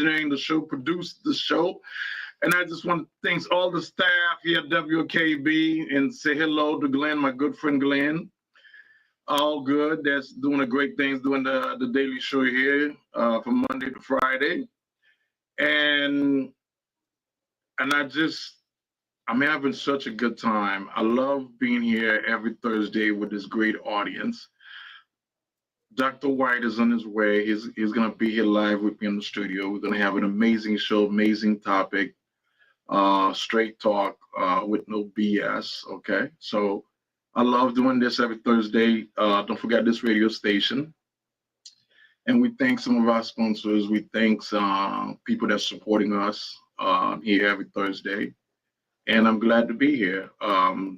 engineering the show, produced the show. And I just want to thank all the staff here at WOKB and say hello to Glenn, my good friend Glenn. All good. That's doing a great things, doing the daily show here from Monday to Friday. And I'm having such a good time. I love being here every Thursday with this great audience. Dr. White is on his way. He's going to be here live with me in the studio. We're going to have an amazing show, amazing topic, straight talk with no BS, okay? So I love doing this every Thursday. Don't forget this radio station. And we thank some of our sponsors. We thank people that's supporting us here every Thursday. And I'm glad to be here.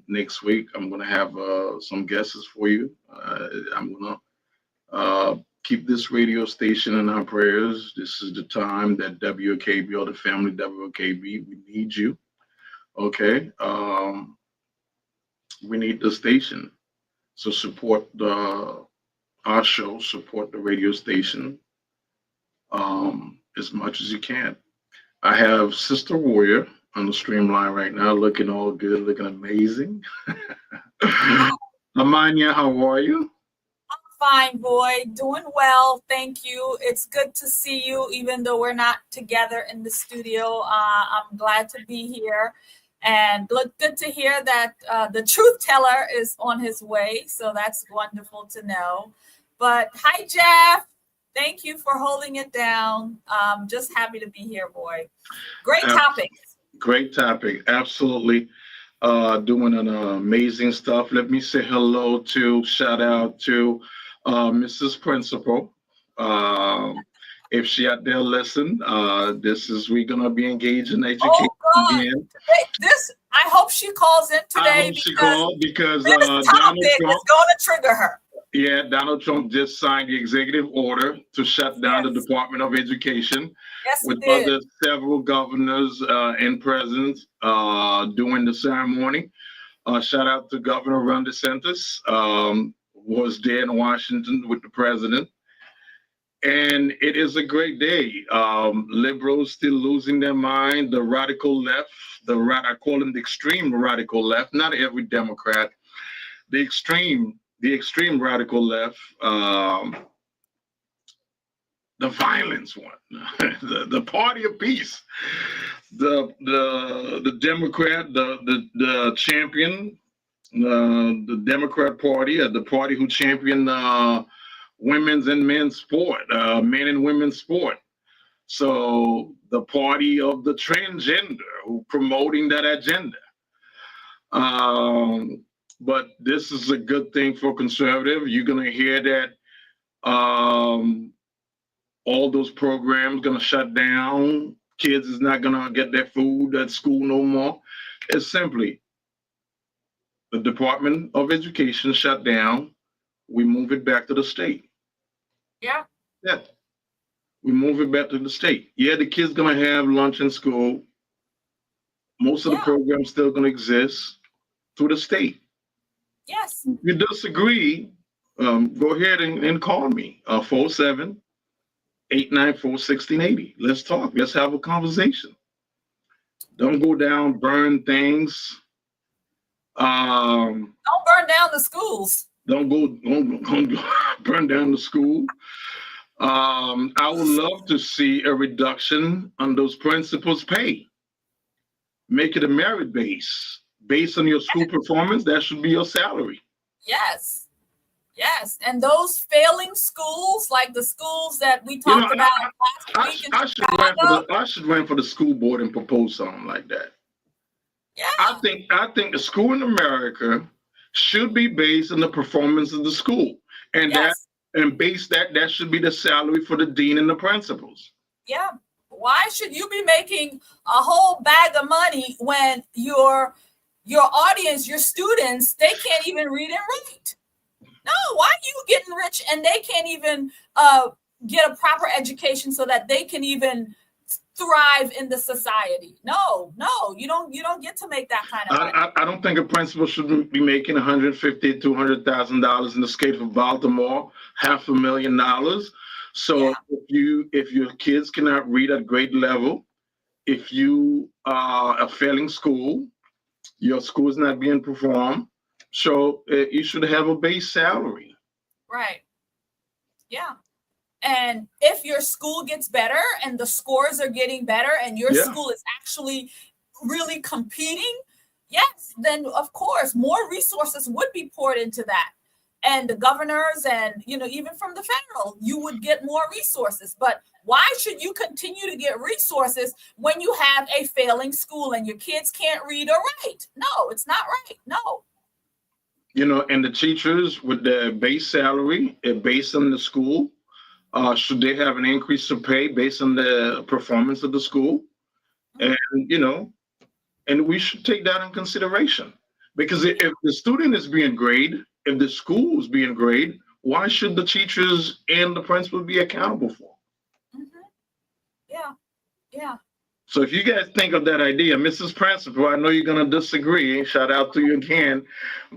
Next week, I'm going to have some guests for you. I'm going to keep this radio station in our prayers. This is the time that WOKB or the family WOKB, we need you. Okay. We need the station. So support our show, support the radio station as much as you can. I have Sister Warrior on the streamline right now, looking all good, looking amazing. Amania, how are you? Fine, boy. Doing well. Thank you. It's good to see you, even though we're not together in the studio. I'm glad to be here. And good to hear that the truth teller is on his way. So that's wonderful to know. But hi, Jeff. Thank you for holding it down. Just happy to be here, boy. Great topic. Great topic. Absolutely. Doing an amazing stuff. Let me say hello to, shout out to Mrs. Principal. If she out there listen, we're gonna be engaged in education again. I hope she calls in today. I hope she called because this topic is gonna trigger her. Yeah, Donald Trump just signed the executive order to shut down the Department of Education. Yes, with other several governors and presidents doing the ceremony. Shout out to Governor Ron DeSantis, was there in Washington with the president. And it is a great day. Liberals still losing their mind. The radical left, I call them the extreme radical left, not every Democrat, the extreme radical left, the violence one, the party of peace, the Democrat, the champion, the Democrat Party, the party who championed women's and men's sport, men and women's sport. So the party of the transgender who promoting that agenda. But this is a good thing for conservative. You're gonna hear that all those programs gonna shut down. Kids is not gonna get their food at school no more. It's simply the Department of Education shut down. We move it back to the state. Yeah. We move it back to the state. Yeah, the kids gonna have lunch in school. Most of the programs still gonna exist through the state. Yes. If you disagree, go ahead and call me, 47894-1680. Let's talk. Let's have a conversation. Don't go down, burn things. Don't burn down the schools. Don't go burn down the school. I would love to see a reduction on those principals' pay. Make it a merit base. Based on your school performance, that should be your salary. Yes. And those failing schools, like the schools that we talked about last week. I should run for the school board and propose something like that. Yeah. I think the school in America should be based on the performance of the school. And that should be the salary for the dean and the principals. Yeah. Why should you be making a whole bag of money when your audience, your students, they can't even read and write? No, why are you getting rich and they can't even get a proper education so that they can even thrive in the society? No, you don't get to make that kind of money. I don't think a principal should be making $150,000 to $200,000 in the state of Baltimore, $500,000. So if your kids cannot read at grade level, if you are failing school, your school is not being performed, so you should have a base salary. Right. Yeah. And if your school gets better and the scores are getting better and your school is actually really competing, yes, then of course more resources would be poured into that. And the governors and, even from the federal, you would get more resources. But why should you continue to get resources when you have a failing school and your kids can't read or write? No, it's not right. No. And the teachers with the base salary, based on the school, should they have an increase of pay based on the performance of the school? And, and we should take that in consideration. Because if the student is being graded, if the school is being graded, why should the teachers and the principal be accountable for? Yeah. So if you guys think of that idea, Mrs. Principal, I know you're going to disagree. Shout out to you again.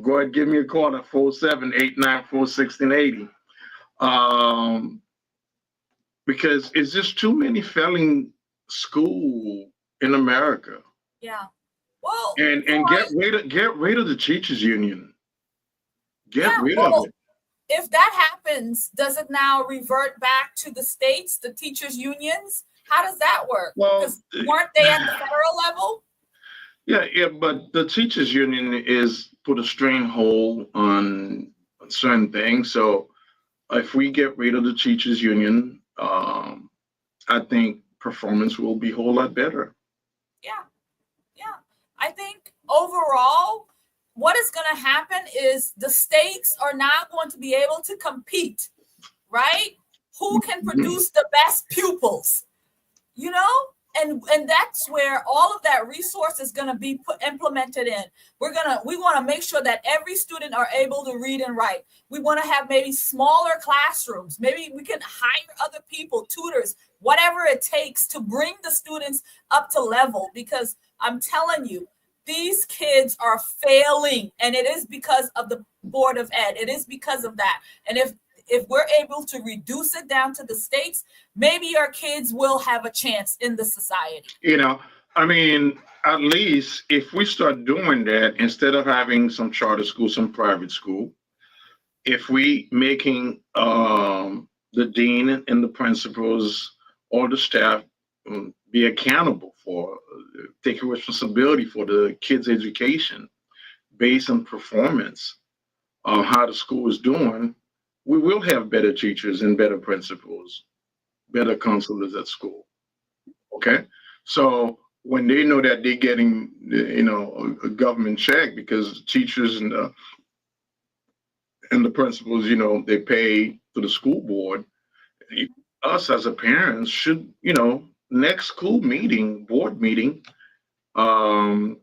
Go ahead, give me a call at 478941680. Because it's just too many failing school in America. Yeah. Well, and get rid of the teachers union. Get rid of it. If that happens, does it now revert back to the states, the teachers unions? How does that work? Because weren't they at the federal level? Yeah, but the teachers union is put a stranglehold on certain things. So if we get rid of the teachers union, I think performance will be a whole lot better. Yeah. I think overall, what is going to happen is the states are not going to be able to compete, right? Who can produce the best pupils, And that's where all of that resource is going to be implemented in. We want to make sure that every student are able to read and write. We want to have maybe smaller classrooms. Maybe we can hire other people, tutors, whatever it takes to bring the students up to level. Because I'm telling you, these kids are failing, and it is because of the Board of Ed. It is because of that. And if we're able to reduce it down to the states, maybe our kids will have a chance in the society. At least if we start doing that, instead of having some charter school, some private school, if we making the dean and the principals or the staff be accountable for taking responsibility for the kids' education based on performance of how the school is doing, we will have better teachers and better principals, better counselors at school. Okay? So when they know that they're getting, a government check, because teachers and the principals, they pay to the school board, us as a parents should, next school meeting, board meeting, some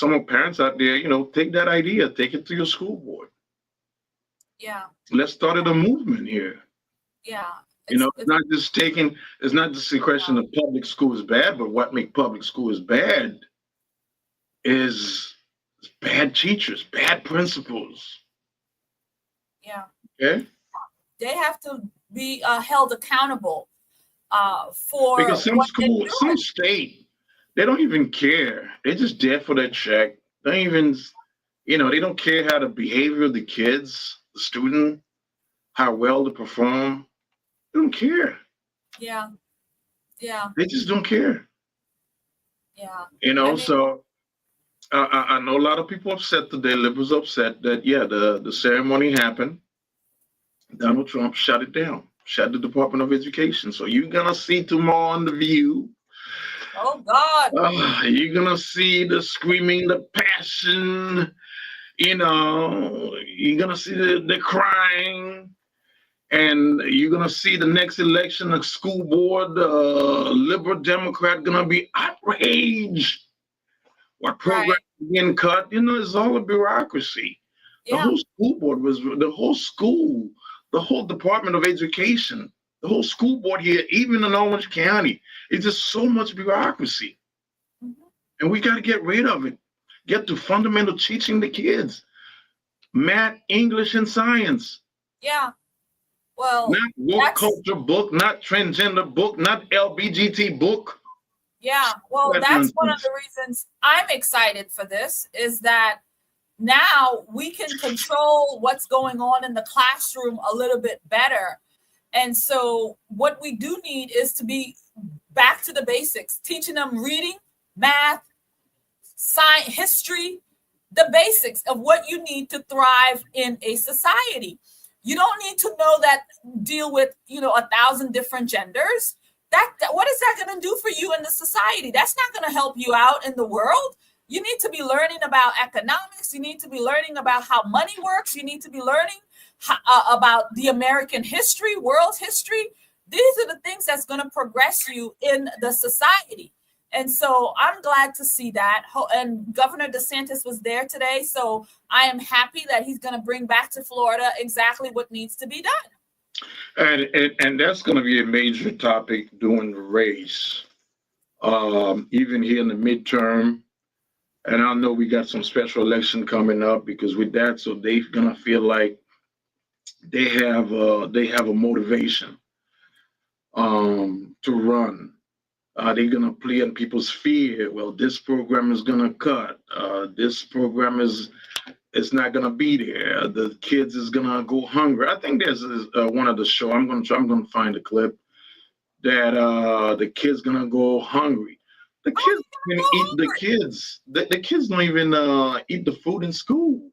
of parents out there, take that idea, take it to your school board. Yeah. Let's start a movement here. Yeah. It's not just a question of public school is bad, but what makes public school is bad is bad teachers, bad principals. Yeah. Okay. They have to be held accountable for, because some state, they don't even care. They're just there for their check. They don't even, they don't care how the behavior of the kids, the student, how well they perform. They don't care. Yeah. They just don't care. Yeah. So I know a lot of people upset today. Liberals upset that the ceremony happened. Donald Trump shut it down, shut the Department of Education. So you're gonna see tomorrow on The View. Oh God! You're gonna see the screaming, the passion. You're gonna see the crying, and you're gonna see the next election, the school board, liberal Democrat gonna be outraged. What program is being cut? It's all a bureaucracy. The whole school board the whole school, the whole Department of Education, the whole school board here, even in Orange County, it's just so much bureaucracy. Mm-hmm. And we got to get rid of it. Get to fundamental teaching the kids. Math, English, and science. Yeah. Well, Not woke culture book, not transgender book, not LBGT book. Yeah, well, That that's one of nonsense. the reasons I'm excited for this is that now we can control what's going on in the classroom a little bit better. And so what we do need is to be back to the basics, teaching them reading, math, science, history, the basics of what you need to thrive in a society. You don't need to know that deal with, 1,000 different genders. That what is that going to do for you in the society? That's not going to help you out in the world. You need to be learning about economics. You need to be learning about how money works. You need to be learning about the American history, world history. These are the things that's going to progress you in the society. And so I'm glad to see that. And Governor DeSantis was there today. So I am happy that he's going to bring back to Florida exactly what needs to be done. And that's going to be a major topic during the race, even here in the midterm. And I know we got some special election coming up because with that, so they're going to feel like they have a motivation to run. They're going to play on people's fear. Well, this program is going to cut. This program is not going to be there. The kids is going to go hungry. I think there's one of the show. I'm going to find a clip that the kids going to go hungry. The kids can eat. The kids don't even eat the food in school.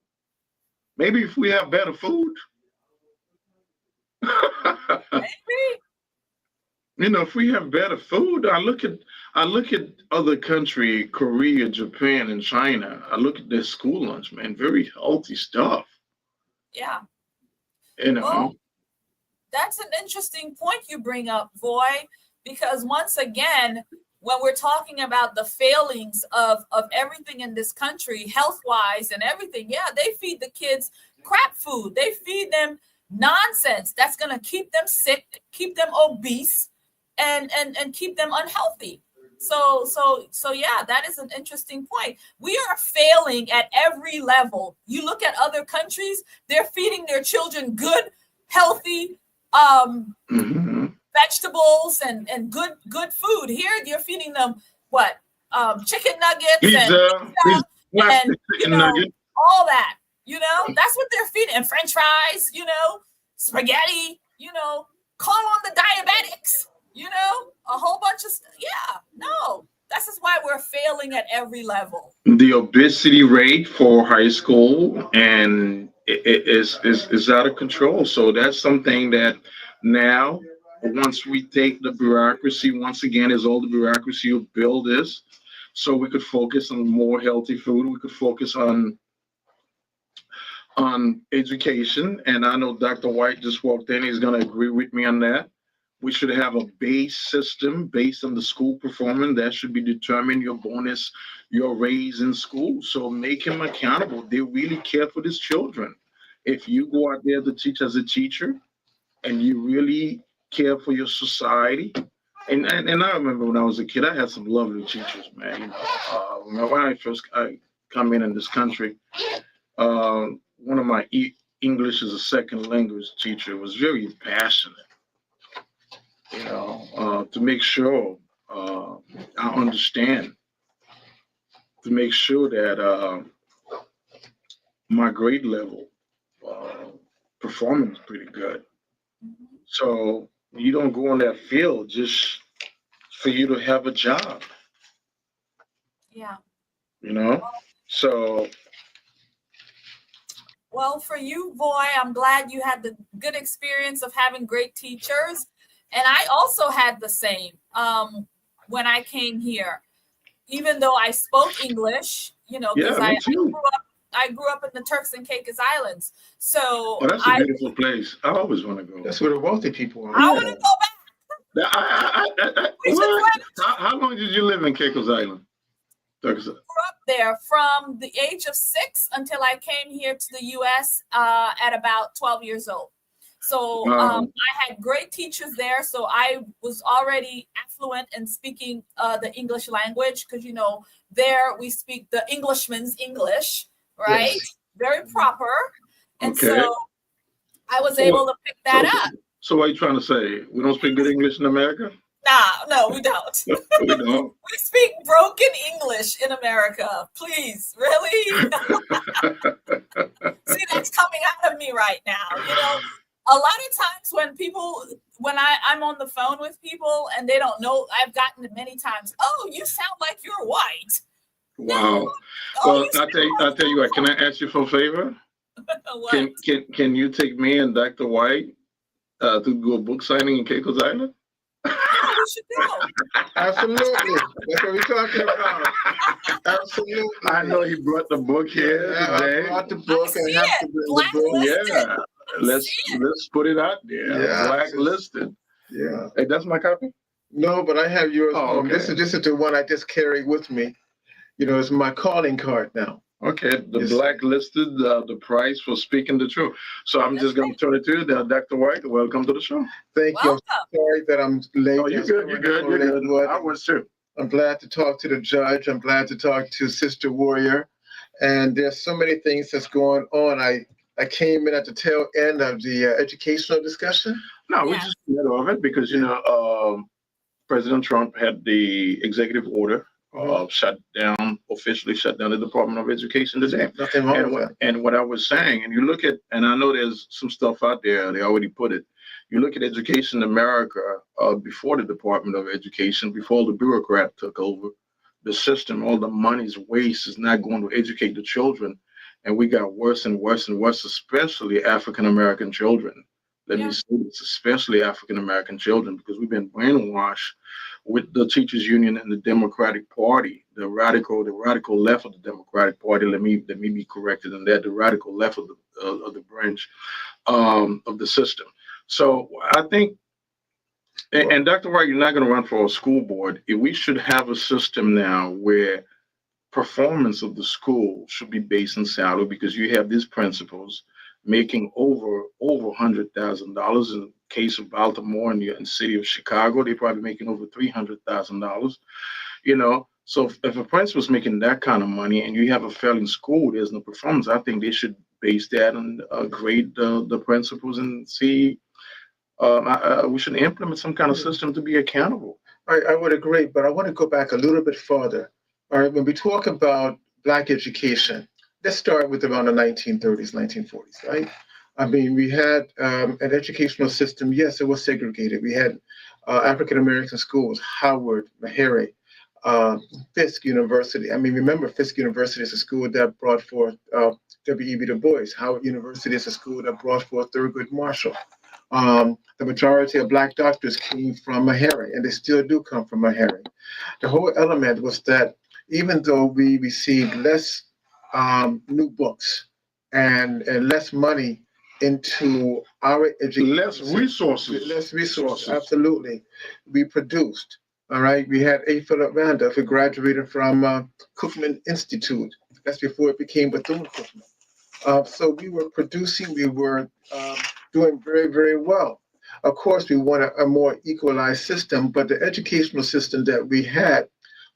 Maybe if we have better food. Maybe. If we have better food, I look at other country, Korea, Japan, and China. I look at their school lunch, man, very healthy stuff. Yeah. Well, that's an interesting point you bring up, Voy, because once again, when we're talking about the failings of everything in this country, health-wise and everything, yeah, they feed the kids crap food. They feed them nonsense that's going to keep them sick, keep them obese, and keep them unhealthy. So yeah, that is an interesting point. We are failing at every level. You look at other countries, they're feeding their children good, healthy vegetables and good food. Here you're feeding them what? Chicken nuggets pizza and nugget. all that. That's what they're feeding. And French fries, spaghetti, call on the diabetics. A whole bunch of this is why we're failing at every level. The obesity rate for high school and it is out of control. So that's something that now, once we take the bureaucracy, once again, is all the bureaucracy will build this, so we could focus on more healthy food. We could focus on education. And I know Dr. White just walked in. He's going to agree with me on that. We should have a base system based on the school performance that should be determine your bonus, your raise in school. So make him accountable. They really care for these children. If you go out there to teach as a teacher and you really care for your society, and I remember when I was a kid, I had some lovely teachers, man. When I first come in this country, one of my English as a second language teacher was very passionate. To make sure I understand, to make sure that my grade level performance is pretty good. So you don't go on that field just for you to have a job. Yeah. So. Well, for you, Voy, I'm glad you had the good experience of having great teachers. And I also had the same when I came here, even though I spoke English, because I grew up in the Turks and Caicos Islands. So that's a beautiful place. I always want to go. That's where the wealthy people are. I want to go back. How long did you live in Caicos Island? I grew up there from the age of 6 until I came here to the U.S. At about 12 years old. So I had great teachers there. So I was already affluent in speaking the English language because, there we speak the Englishman's English, right? Yes. Very proper. And so I was able to pick that up. So what are you trying to say? We don't speak good English in America? No, we don't. We don't. We speak broken English in America. Please, really? See, that's coming out of me right now. You know, a lot of times when I'm on the phone with people and they don't know, I've gotten it many times. Oh, you sound like you're white. Wow. No. Well, I'll tell you what. Can I ask you for a favor? What? Can you take me and Dr. White to do a book signing in Caicos Island? We should go. Absolutely. That's what we're talking about. Absolutely. I know he brought the book here today. I brought the book. I see have it. to bring the book. Yeah. Let's put it out there. Yeah. Blacklisted. Yeah. Hey, that's my copy? No, but I have yours. Oh, okay. This is the one I just carry with me. You know, it's my calling card now. Okay, the blacklisted, the price for speaking the truth. So I'm just going to turn it to you, Dr. White. Welcome to the show. Thank you. I'm sorry that I'm late. Oh, you're good. You're good. I was too. I'm glad to talk to the judge. I'm glad to talk to Sister Warrior. And there's so many things that's going on. I came in at the tail end of the educational discussion. No, we just got off it because, President Trump had the executive order officially shut down the Department of Education today. Nothing wrong with that. And what I was saying, and you look at, and I know there's some stuff out there, they already put it. You look at education in America before the Department of Education, before the bureaucrat took over the system, all the money's waste is not going to educate the children. And we got worse and worse and worse, especially African-American children. Let me say this, especially African-American children, because we've been brainwashed with the teachers union and the Democratic Party, the radical left of the Democratic Party. Let me be corrected in that, the radical left of the branch of the system. So I think, and Dr. White, you're not going to run for a school board. We should have a system now where performance of the school should be based on salary, because you have these principals making over $100,000. In the case of Baltimore and the city of Chicago, they're probably making over $300,000. So if a principal's making that kind of money and you have a failing school, there's no performance. I think they should base that on grade the principals and see. We should implement some kind of system to be accountable. I would agree, but I want to go back a little bit further. All right, when we talk about Black education, let's start with around the 1930s, 1940s, right? I mean, we had an educational system. Yes, it was segregated. We had African-American schools, Howard, Meharry, Fisk University. I mean, remember, Fisk University is a school that brought forth W.E.B. Du Bois. Howard University is a school that brought forth Thurgood Marshall. The majority of Black doctors came from Meharry, and they still do come from Meharry. The whole element was that even though we received less new books and less money into our education. Less resources. Absolutely. We produced. All right. We had A. Philip Randolph, who graduated from Cookman Institute. That's before it became Bethune-Cookman. So we were producing, we were doing very, very well. Of course, we wanted a more equalized system, but the educational system that we had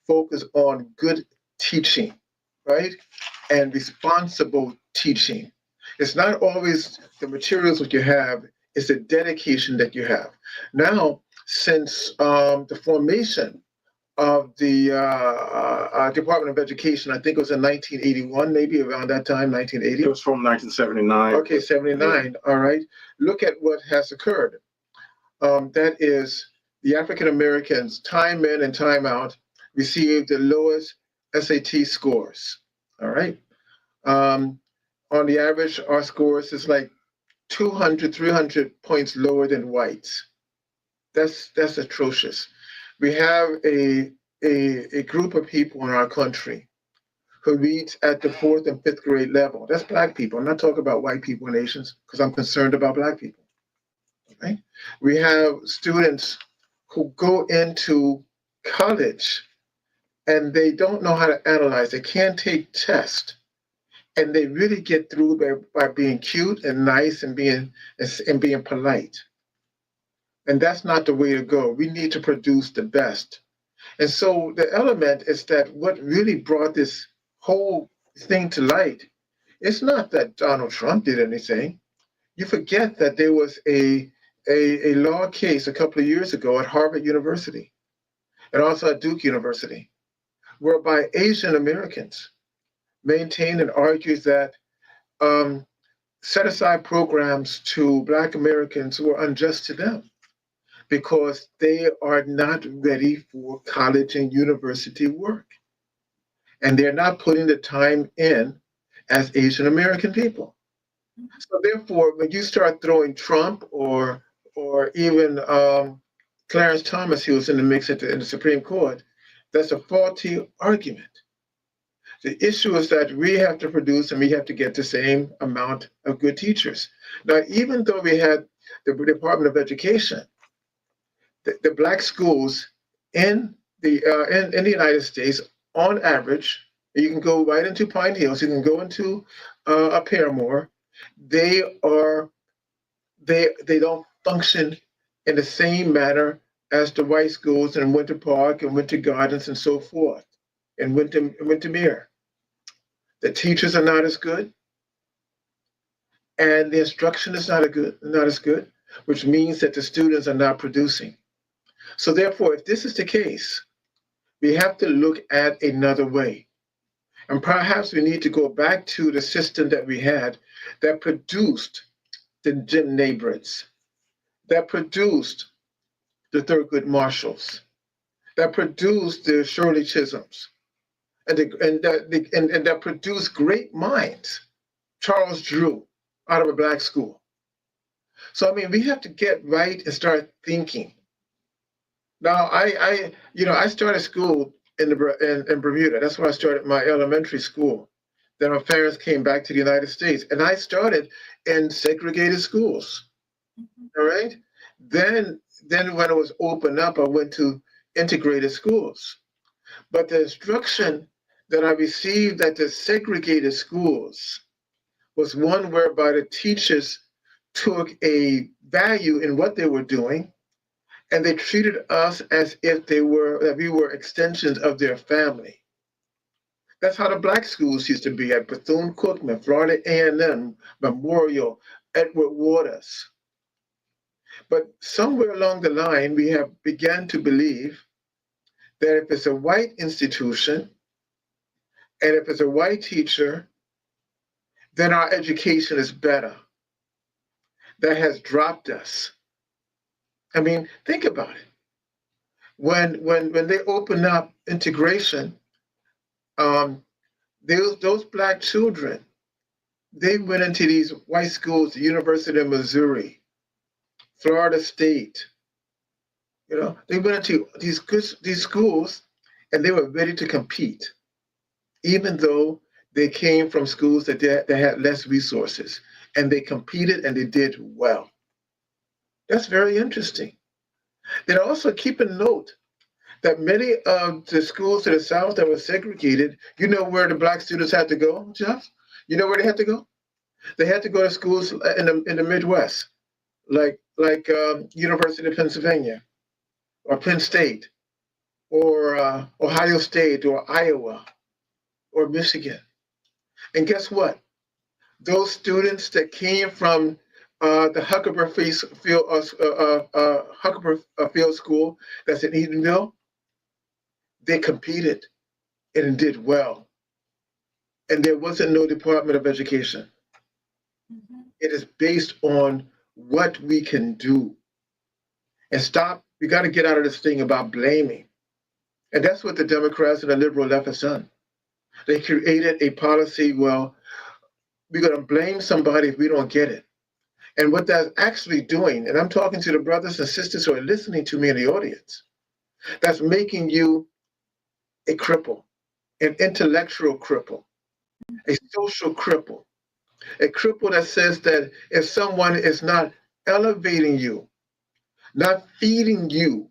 focused on good teaching, right? And responsible teaching. It's not always the materials that you have, it's the dedication that you have. Now, since the formation of the Department of Education, I think it was in 1981, maybe around that time, 1980. It was from 1979. Okay, 79, all right. Look at what has occurred. That is, the African Americans, time in and time out, received the lowest SAT scores, all right? On the average, our scores is like 200, 300 points lower than whites. That's atrocious. We have a group of people in our country who reads at the 4th and 5th grade level. That's Black people. I'm not talking about white people and Asians because I'm concerned about Black people. Right? We have students who go into college and they don't know how to analyze. They can't take tests. And they really get through by being cute and nice and being polite. And that's not the way to go. We need to produce the best. And so the element is that what really brought this whole thing to light, it's not that Donald Trump did anything. You forget that there was a a law case a couple of years ago at Harvard University and also at Duke University, whereby Asian Americans maintained and argued that um, set aside programs to Black Americans were unjust to them because they are not ready for college and university work. And they're not putting the time in as Asian American people. So therefore, when you start throwing Trump or even Clarence Thomas, who was in the mix in the Supreme Court, that's a faulty argument. The issue is that we have to produce and we have to get the same amount of good teachers. Now, even though we had the Department of Education, the Black schools in in the United States, on average, you can go right into Pine Hills, you can go into a Paramore, they are they don't function in the same manner as the white schools in Winter Park and Winter Gardens and so forth, and Wintermere. The teachers are not as good, and the instruction is not as good, which means that the students are not producing. So therefore, if this is the case, we have to look at another way. And perhaps we need to go back to the system that we had that produced the Jim Nabreds, that produced the Thurgood Marshalls, that produced the Shirley Chisholms, and that produced great minds, Charles Drew, out of a Black school. So I mean, we have to get right and start thinking. Now, I started school in Bermuda. That's where I started my elementary school. Then my parents came back to the United States, and I started in segregated schools. All right. Then when it was opened up, I went to integrated schools. But the instruction that I received at the segregated schools was one whereby the teachers took a value in what they were doing, and they treated us as if that we were extensions of their family. That's how the Black schools used to be at Bethune-Cookman, Florida A&M, Memorial, Edward Waters. But somewhere along the line, we have begun to believe that if it's a white institution and if it's a white teacher, then our education is better. That has dropped us. I mean, think about it. When they opened up integration, those Black children, they went into these white schools, the University of Missouri, Florida State. They went into these schools, and they were ready to compete, even though they came from schools that had less resources, and they competed and they did well. That's very interesting. Then also keep a note that many of the schools to the south that were segregated, you know where the Black students had to go, Jeff? You know where they had to go? They had to go to schools in the Midwest, like University of Pennsylvania, or Penn State, or Ohio State, or Iowa, or Michigan. And guess what? Those students that came from the Huckleberry Field School that's in Edenville, they competed and did well. And there wasn't no Department of Education. Mm-hmm. It is based on what we can do. And stop, we got to get out of this thing about blaming. And that's what the Democrats and the liberal left has done. They created a policy, well, we're going to blame somebody if we don't get it. And what that's actually doing, and I'm talking to the brothers and sisters who are listening to me in the audience, that's making you a cripple, an intellectual cripple, a social cripple, a cripple that says that if someone is not elevating you, not feeding you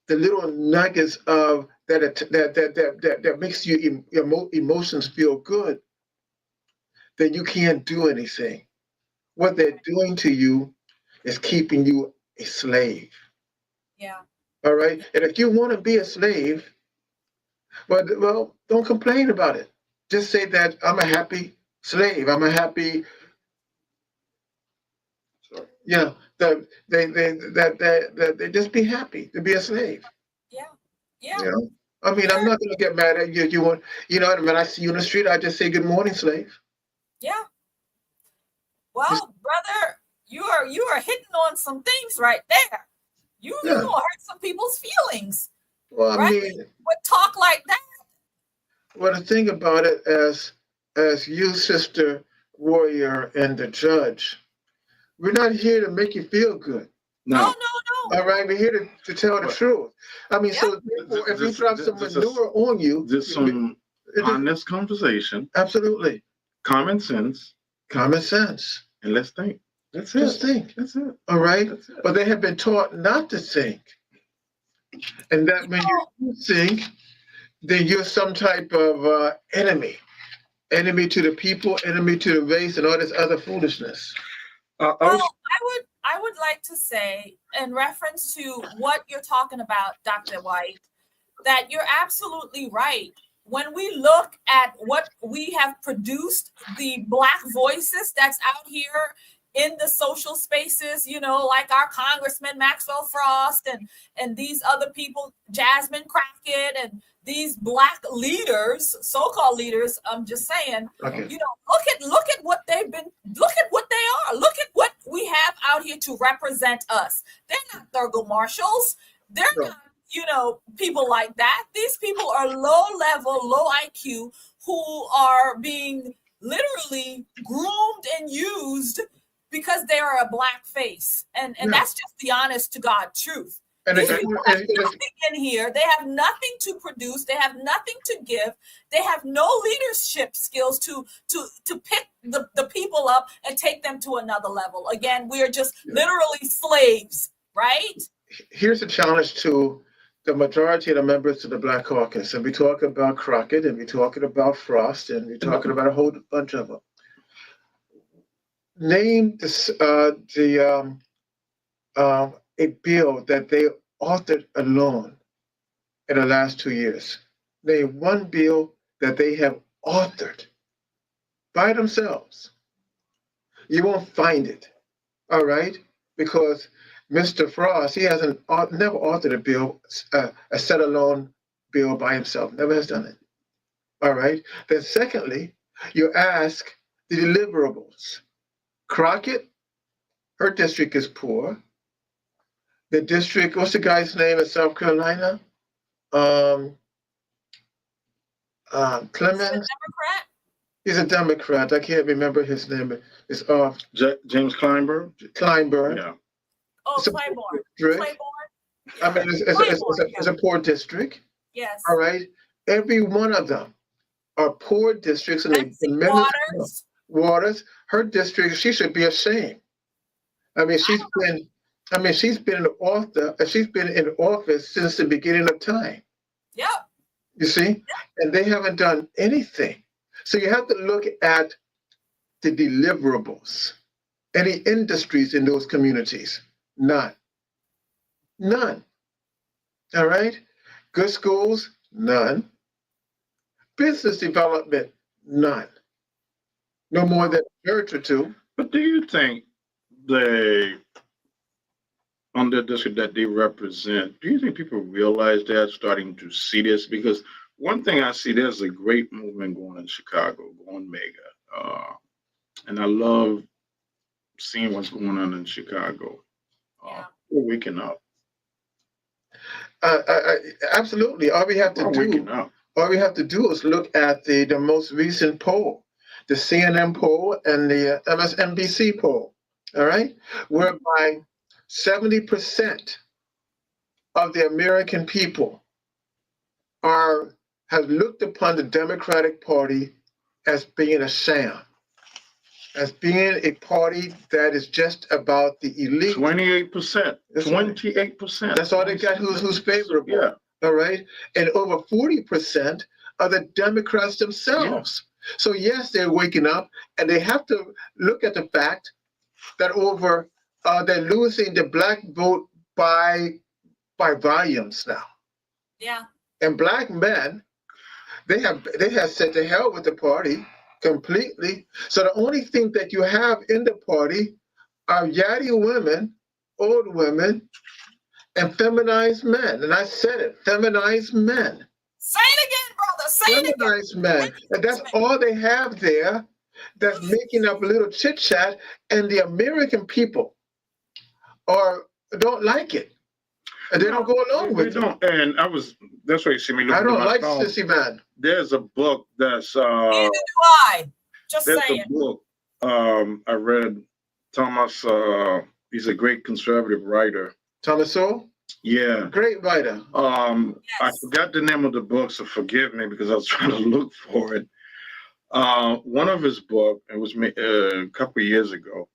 the little nuggets of that makes you emotions feel good, then you can't do anything. What they're doing to you is keeping you a slave. Yeah. All right. And if you want to be a slave, well, don't complain about it. Just say that I'm a happy slave. I'm a happy. Yeah, they just be happy to be a slave. Yeah. Yeah. You know, I mean, I'm not going to get mad at you. You want, when I see you in the street, I just say good morning, slave. Yeah. Well, brother, you are hitting on some things right there. You Yeah. gonna hurt some people's feelings. Well, I right? mean, With talk like that. well, the thing about it, as you, Sister Warrior, and the judge, we're not here to make you feel good. No. All right, we're here to tell the truth. I mean, Yeah. so therefore, if we drop some manure on you, just some honest conversation, absolutely, common sense, and let's think. That's just it. think. That's it. All right, That's it. but they have been taught not to think, and that when you think, then you're some type of enemy to the people, enemy to the race, and all this other foolishness. Well, I would like to say, in reference to what you're talking about, Dr. White, that you're absolutely right. When we look at what we have produced, the Black voices that's out here in the social spaces, like our Congressman Maxwell Frost and these other people, Jasmine Crockett, and these Black leaders, so-called leaders, I'm just saying, okay. Look at what they are. Look at what we have out here to represent us. They're not Thurgood Marshalls. They're not, people like that. These people are low level, low IQ, who are being literally groomed and used because they are a Black face. And that's just the honest to God truth. These people have nothing in here. They have nothing to produce. They have nothing to give. They have no leadership skills to pick the people up and take them to another level. Again, we are just literally slaves, right? Here's a challenge to the majority of the members of the Black Caucus. And we talk about Crockett, and we're talking about Frost, and we're talking about a whole bunch of them. Name a bill that they authored alone in the last 2 years. Name one bill that they have authored by themselves. You won't find it, all right? Because Mr. Frost, he hasn't never authored a bill, a set-alone bill by himself. Never has done it, all right? Then secondly, you ask the deliverables. Crockett, her district is poor. The district, what's the guy's name in South Carolina? Clemens. He's a Democrat. I can't remember his name. It's James Kleinberg. Yeah. Oh, Claiborne. I mean, it's a poor district. Yes. All right. Every one of them are poor districts, and Waters. Her district, she should be ashamed. I mean, she's been in office since the beginning of time. Yep. You see? And they haven't done anything. So you have to look at the deliverables. Any industries in those communities? None. All right? Good schools? None. Business development? None. No more than a church or two. But do you think on the district that they represent, do you think people realize that, starting to see this? Because one thing I see, there's a great movement going in Chicago, going mega. And I love seeing what's going on in Chicago. We're waking up. Absolutely. All we have to do is look at the most recent poll, the CNN poll and the MSNBC poll. All right, whereby 70% of the American people have looked upon the Democratic Party as being a sham, as being a party that is just about the elite. 28%. 28%. That's all they got. Who's favorable? Yeah. All right, and over 40% are the Democrats themselves. Yeah. So yes, they're waking up, and they have to look at the fact that they're losing the Black vote by volumes now. Yeah. And Black men, they have said to hell with the party completely. So the only thing that you have in the party are yachty women, old women, and feminized men. And I said it, feminized men. Say it again, brother. Say it again. Feminized men. And that's all they have there that's making up a little chit chat. And the American people don't like it. And they don't go along with it. And that's why you see me. I don't like sissy man. There's a book that's Neither do I. Just there's saying. a book I read. Thomas, he's a great conservative writer. Thomas Sowell? Yeah. Great writer. I Yes. forgot the name of the book, so forgive me because I was trying to look for it. One of his books, it was a couple of years ago,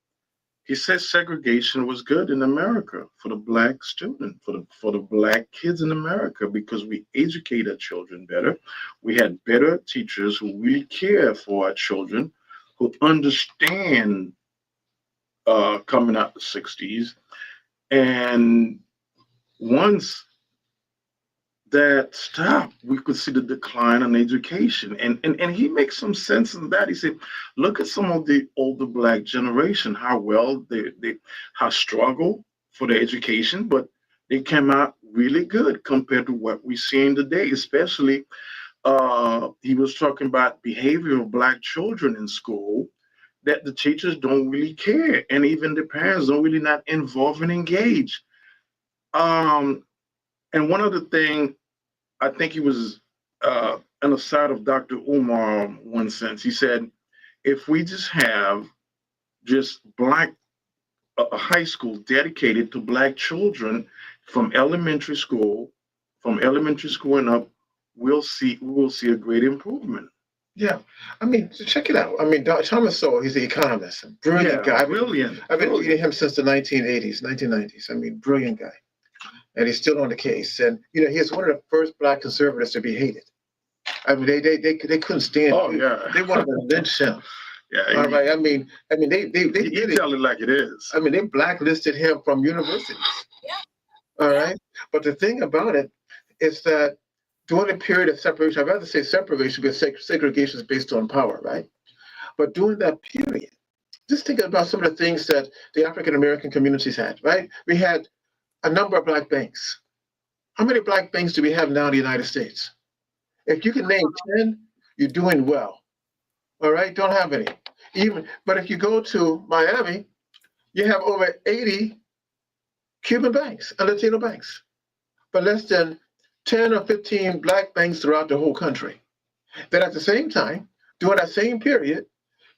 he said segregation was good in America for the black student, for the black kids in America, because we educate our children better. We had better teachers who really care for our children, who understand coming out the 60s. And once that stopped, we could see the decline in education. And he makes some sense in that. He said, look at some of the older black generation, how well they how struggle for their education, but they came out really good compared to what we're seeing today, especially he was talking about behavior of black children in school, that the teachers don't really care, and even the parents don't really not involve and engage. And one other thing, I think he was on the side of Dr. Umar in one sense. He said, if we just have just a high school dedicated to black children from elementary school and up, we will see a great improvement. Yeah, I mean, check it out. I mean, Thomas Sowell, he's an economist, a brilliant guy. Brilliant. I've been reading him since the 1990s. I mean, brilliant guy. And he's still on the case. And, he was one of the first black conservatives to be hated. I mean, they couldn't stand Oh, him. yeah. They wanted to lynch him. Yeah. All right. I mean, they You tell it like it is. I mean, they blacklisted him from universities. Yeah. All right. But the thing about it is that during a period of separation, I'd rather say separation because segregation is based on power, right? But during that period, just think about some of the things that the African American communities had, right? We had a number of black banks. How many black banks do we have now in the United States? If you can name 10, you're doing well. All right, don't have any. But if you go to Miami, you have over 80 Cuban banks and Latino banks, but less than 10 or 15 black banks throughout the whole country. Then at the same time, during that same period,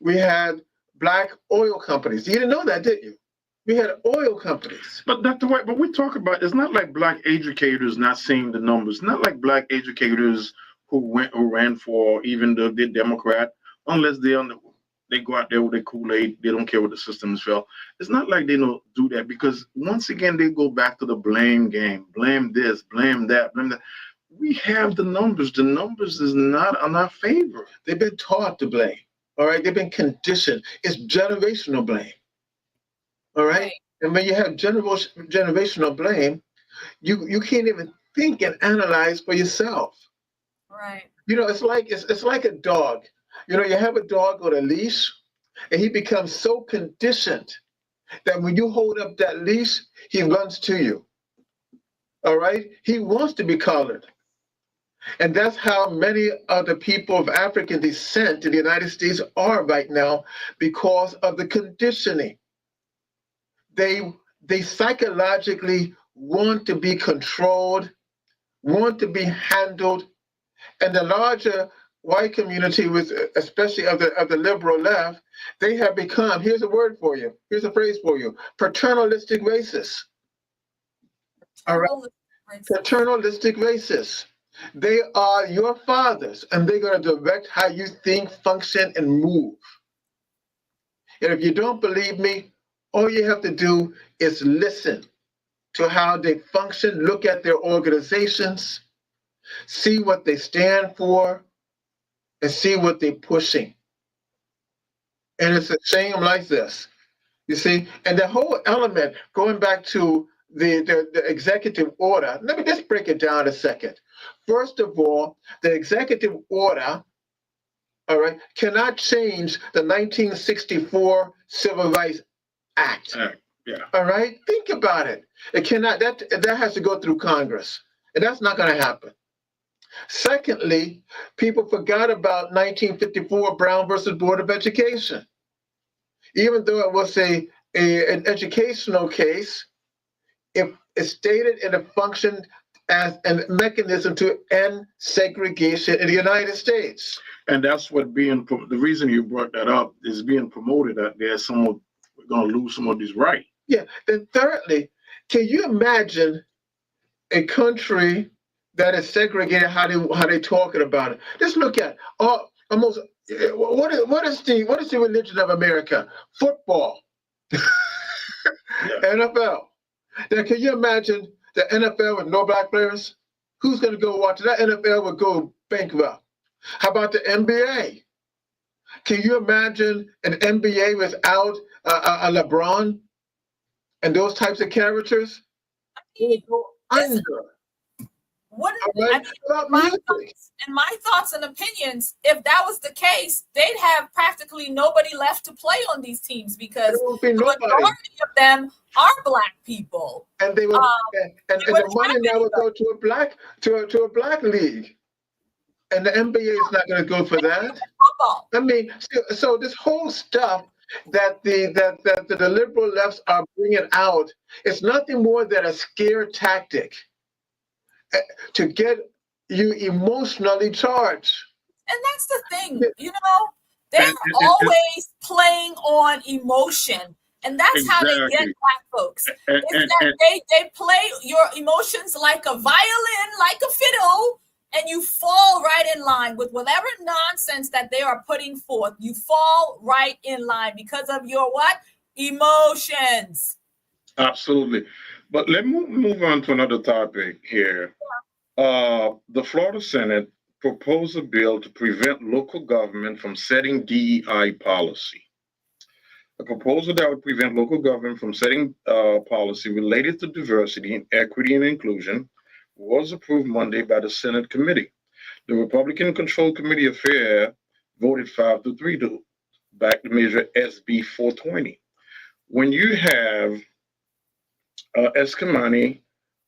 we had black oil companies. You didn't know that, did you? We had oil companies. But Dr. White, but we talk about, it's not like black educators not seeing the numbers, not like black educators who ran for even the Democrat, unless they go out there with their Kool-Aid, they don't care what the systems feel. It's not like they don't do that, because once again, they go back to the blame game. Blame this, blame that, blame that. We have the numbers. The numbers is not in our favor. They've been taught to blame. All right. They've been conditioned. It's generational blame. All right. And when you have generational blame, you can't even think and analyze for yourself. Right. It's like a dog. You have a dog on a leash, and he becomes so conditioned that when you hold up that leash, he runs to you. All right? He wants to be collared. And that's how many of the people of African descent in the United States are right now, because of the conditioning. They psychologically want to be controlled, want to be handled, and the larger white community, especially of the liberal left, they have become, here's a word for you, here's a phrase for you, paternalistic racists. All right? Paternalistic racists. They are your fathers, and they're going to direct how you think, function, and move. And if you don't believe me, all you have to do is listen to how they function, look at their organizations, see what they stand for, and see what they're pushing. And it's a shame like this, you see? And the whole element, going back to the executive order, let me just break it down a second. First of all, the executive order, all right, cannot change the 1964 Civil Rights Act. Yeah. All right? Think about it. It cannot, that has to go through Congress. And that's not going to happen. Secondly, people forgot about 1954 Brown versus Board of Education. Even though it was an educational case, it stated and it functioned as a mechanism to end segregation in the United States. And that's what the reason you brought that up is being promoted out there. We're going to lose some of these rights. Yeah. Then thirdly, can you imagine a country that is segregated, how they talking about it? Just look at almost what is the religion of America? Football. NFL. Now, can you imagine the NFL with no black players? Who's going to go watch it? That NFL would go bankrupt. How about the NBA? Can you imagine an NBA without a LeBron and those types of characters? They would go under. My thoughts and opinions, if that was the case, they'd have practically nobody left to play on these teams because the majority of them are black people. And they would, and the money now would go to a black league. And the NBA is not going to go for that. I mean, so this whole stuff that the liberal lefts are bringing out is nothing more than a scare tactic to get you emotionally charged. And that's the thing, they're always playing on emotion. And that's how they get black folks. They play your emotions like a violin, like a fiddle, and you fall right in line with whatever nonsense that they are putting forth. You fall right in line because of your what? Emotions. Absolutely. But let me move on to another topic here. The Florida Senate proposed a bill to prevent local government from setting DEI policy. A proposal that would prevent local government from setting policy related to diversity, equity, and inclusion was approved Monday by the Senate committee. The Republican-controlled Committee of Affairs voted 5-3 to back the measure SB 420. When you have Amania,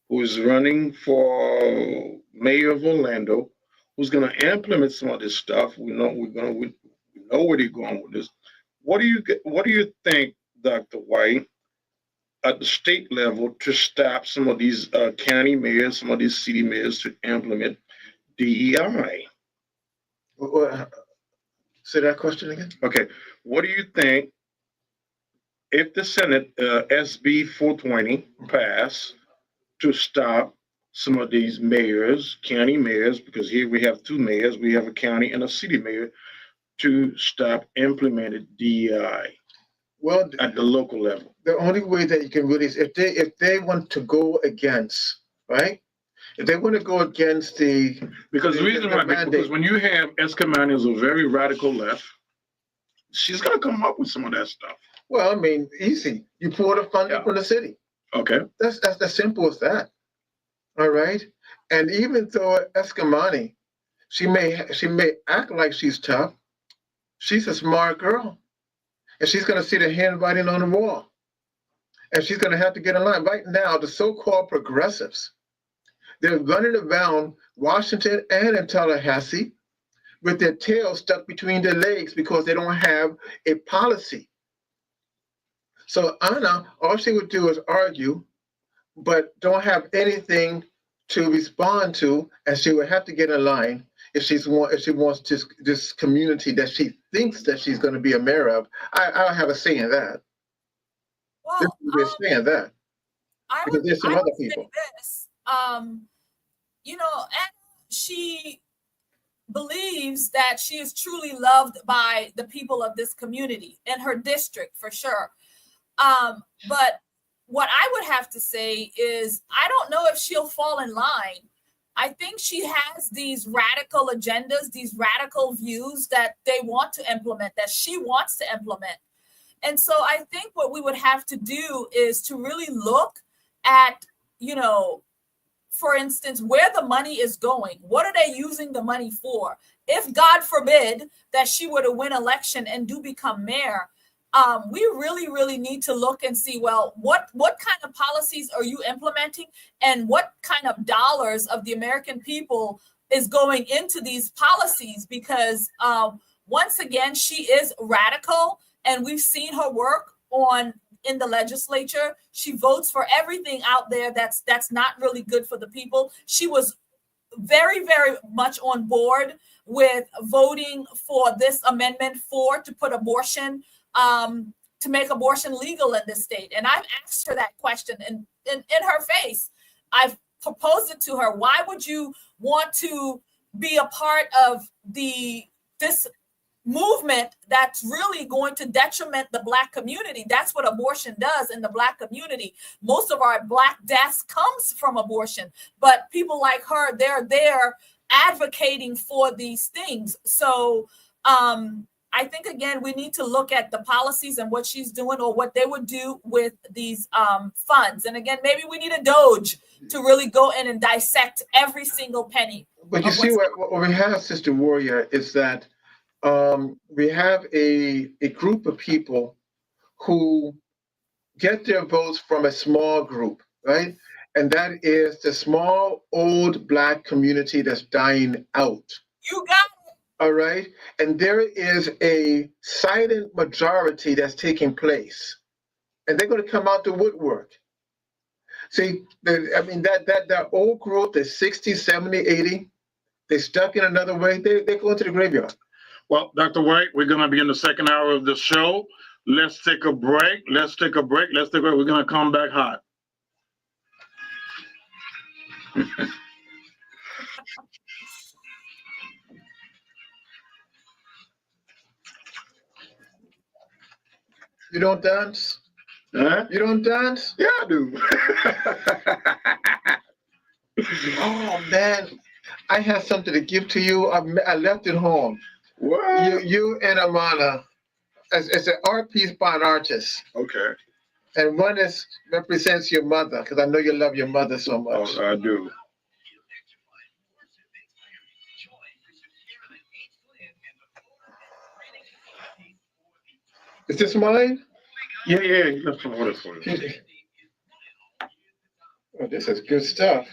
who is running for mayor of Orlando, who's going to implement some of this stuff, we know where they're going with this. What do you think, Dr. White, at the state level to stop some of these county mayors, some of these city mayors to implement DEI? Say that question again. Okay. What do you think if the Senate SB 420 pass to stop some of these mayors, county mayors, because here we have two mayors, we have a county and a city mayor, to stop implementing DEI? Well, at the local level, the only way that you can really is if they want to go against, right? If they want to go against because when you have Amania is a very radical left, she's going to come up with some of that stuff. Well, I mean, easy. You pull the funding from the city. Okay. That's as simple as that. All right. And even though Amania, she may act like she's tough, she's a smart girl. And she's going to see the handwriting on the wall. And she's going to have to get in line. Right now, the so-called progressives, they're running around Washington and in Tallahassee with their tails stuck between their legs because they don't have a policy. So Anna, all she would do is argue, but don't have anything to respond to, and she would have to get in line if she wants this community that she thinks that she's going to be a mayor of. I don't have a say in that. Well, say in that. Because there's some other people. This, and she believes that she is truly loved by the people of this community in her district, for sure. But what I would have to say is, I don't know if she'll fall in line. I think she has these radical agendas, these radical views that they want to implement, that she wants to implement. And so I think what we would have to do is to really look at, for instance, where the money is going. What are they using the money for? If God forbid that she were to win election and do become mayor, we really need to look and see, well, what kind of policies are you implementing, and what kind of dollars of the American people is going into these policies? Because once again, she is radical, and we've seen her work in the legislature. She votes for everything out there that's not really good for the people. She was very much on board with voting for this amendment 4 to put abortion, to make abortion legal in this state. And I've asked her that question in her face. I've proposed it to her. Why would you want to be a part of this movement that's really going to detriment the Black community? That's what abortion does in the Black community. Most of our Black deaths comes from abortion, but people like her, they're there advocating for these things. So I think, again, we need to look at the policies and what she's doing, or what they would do with these funds. And again, maybe we need a Doge to really go in and dissect every single penny. But you see, what we have, Sister Warrior, is that we have a group of people who get their votes from a small group, right? And that is the small, old Black community that's dying out. You got it. All right? And there is a silent majority that's taking place. And they're going to come out the woodwork. See, that old group, the 60, 70, 80, they're stuck in another way, they're going to the graveyard. Well, Dr. White, we're going to be in the second hour of the show. Let's take a break. We're going to come back hot. You don't dance? Huh? You don't dance? Yeah, I do. Oh, man. I have something to give to you. I left it home. What? You and Amana, it's an art piece by an artist. Okay. And one represents your mother, because I know you love your mother so much. Oh, I do. Is this mine? Yeah. That's what it's for. Oh, this is good stuff.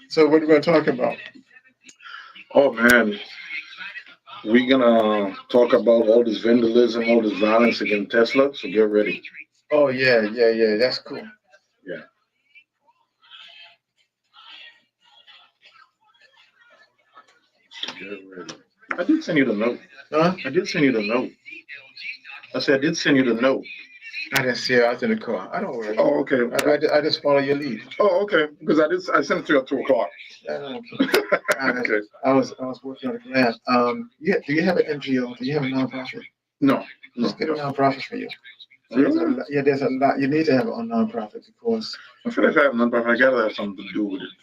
So what are we going to talk about? Oh, man. We're going to talk about all this vandalism, all this violence against Tesla, so get ready. Oh, yeah. That's cool. Yeah. So get ready. I did send you the note. Huh? I did send you the note. I said I did send you the note. I didn't see it. I was in the car. I don't worry. Oh, okay. I just follow your lead. Oh, okay. Because I sent it to you at 2 o'clock. Okay. I was working on a grant. Do you have an NGO? Do you have a nonprofit? No. Let's get a nonprofit for you. Really? There's a lot. You need to have a nonprofit because I feel like I have a nonprofit. I gotta have something to do with it.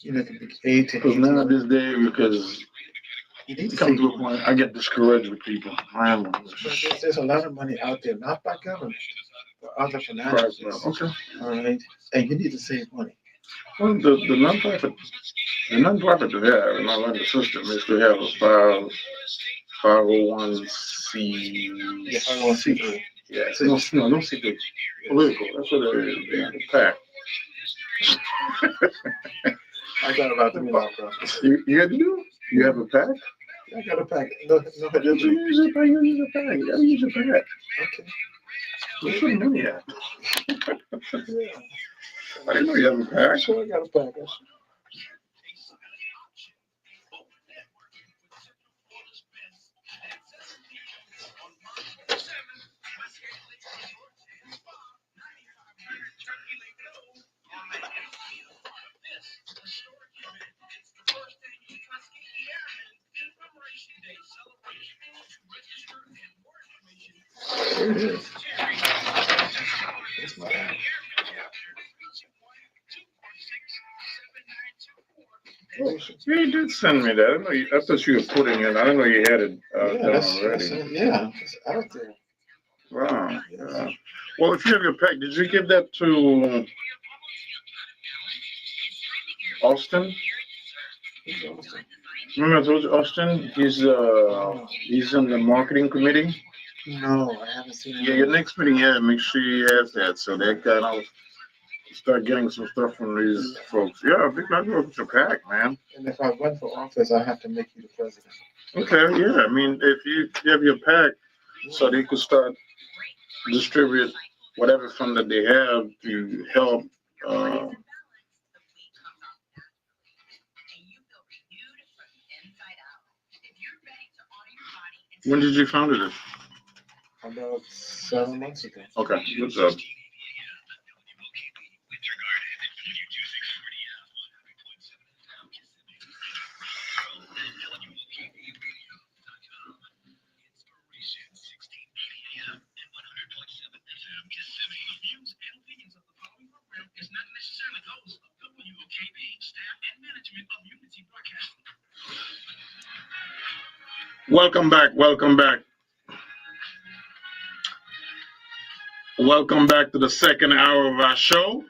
it could be aid to Because now this day, because you need to come see. to a point, I get discouraged with people. I am. There's a lot of money out there, not by government, but other financiers. Okay. All right, and you need to save money. Well, the nonprofit we have in our London system is to have a 501c. Yeah, 501c. Yeah, no secret. Political. That's what it is. Yeah, the PAC. I got about 3 nonprofits. You have to do? You have a PAC? I got a pack. No, I You didn't. use a PAC. You use a PAC. You gotta use a PAC. Okay. Where's your money at? Yeah. I didn't know you have a PAC. Sure, I got a pack. Here it is. It's my Yeah, you did send me that. I know you, I thought you were putting it. I didn't know you had it done already. It's out there. Wow. Yeah. Well, if you have your pack, did you give that to Austin? Remember I told you Austin? He's in the marketing committee. No, I haven't seen Yeah, it. your next meeting, yeah, make sure he has that so that kind of start getting some stuff from these folks. Yeah, big luck with your pack, man. And if I run for office, I have to make you the president. Okay, yeah. I mean, if you have your pack, so they could start distribute whatever fund that they have to help. Uh, when did you found it? About 7 months ago. Okay, good job. Welcome back. Welcome back. Welcome back to the second hour of our show.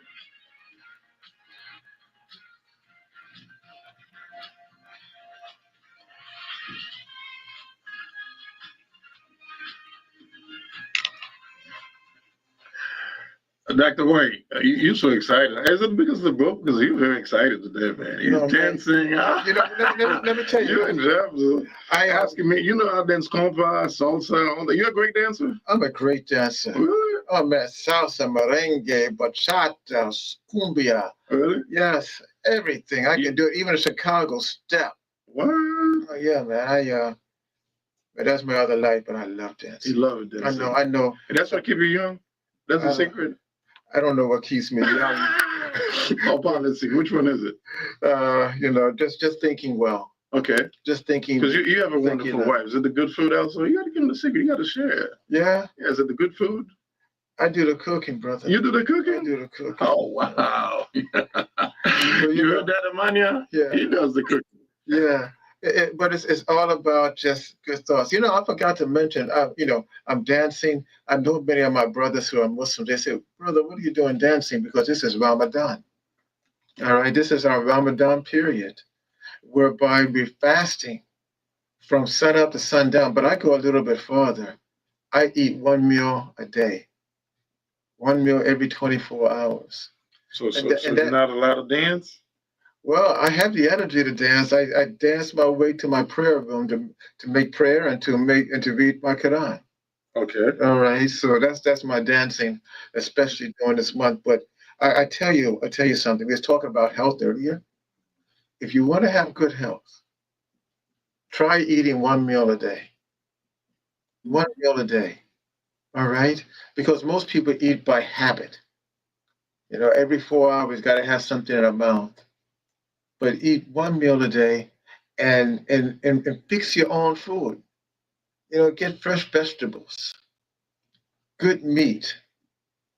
Dr. White, you're so excited. Is it because of the book? Because you're very excited today, man. You're dancing. Let me tell you. You're in trouble. I asking me, you know, I dance compa, salsa, all that. You're a great dancer? I'm a great dancer. Really? Oh man, salsa, merengue, bachata, cumbia. Really? Yes, everything. I can do it. Even a Chicago step. What? Oh yeah, man. But that's my other life, but I love dancing. You love it, dancing. I know. And that's what keeps you young? That's the secret? I don't know what keeps me young. Oh, policy. Which one is it? Just thinking well. Okay. Just thinking. Because you have a wonderful wife. Is it the good food also? You got to give them the secret. You got to share it. Yeah. Yeah. Is it the good food? I do the cooking, brother. You do the cooking? I do the cooking. Oh, wow. So, you heard that, Amania? Yeah. He does the cooking. Yeah. But it's all about just good thoughts. I forgot to mention, I'm dancing. I know many of my brothers who are Muslims. They say, brother, what are you doing dancing? Because this is Ramadan. All right. This is our Ramadan period, whereby we're fasting from sun up to sundown. But I go a little bit farther. I eat one meal a day, one meal every 24 hours. So you're not allowed to dance? Well, I have the energy to dance. I dance my way to my prayer room to make prayer and to read my Quran. Okay. All right. So that's my dancing, especially during this month. But I tell you something. We was talking about health earlier. If you want to have good health, try eating one meal a day. One meal a day. All right? Because most people eat by habit. Every 4 hours, got to have something in their mouth. But eat one meal a day and fix your own food. Get fresh vegetables, good meat,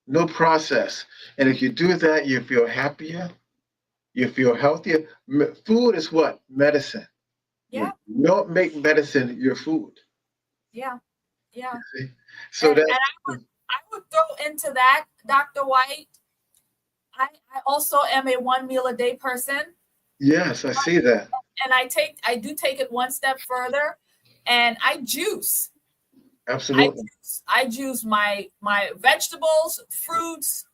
no process. And if you do that, you feel happier, you feel healthier. Food is what? Medicine. Yeah. Don't make medicine your food. Yeah. Yeah. So and I would throw into that, Dr. White. I also am a one meal a day person. Yes, I see that. And I do take it one step further, and I juice. Absolutely. I juice my vegetables, fruits,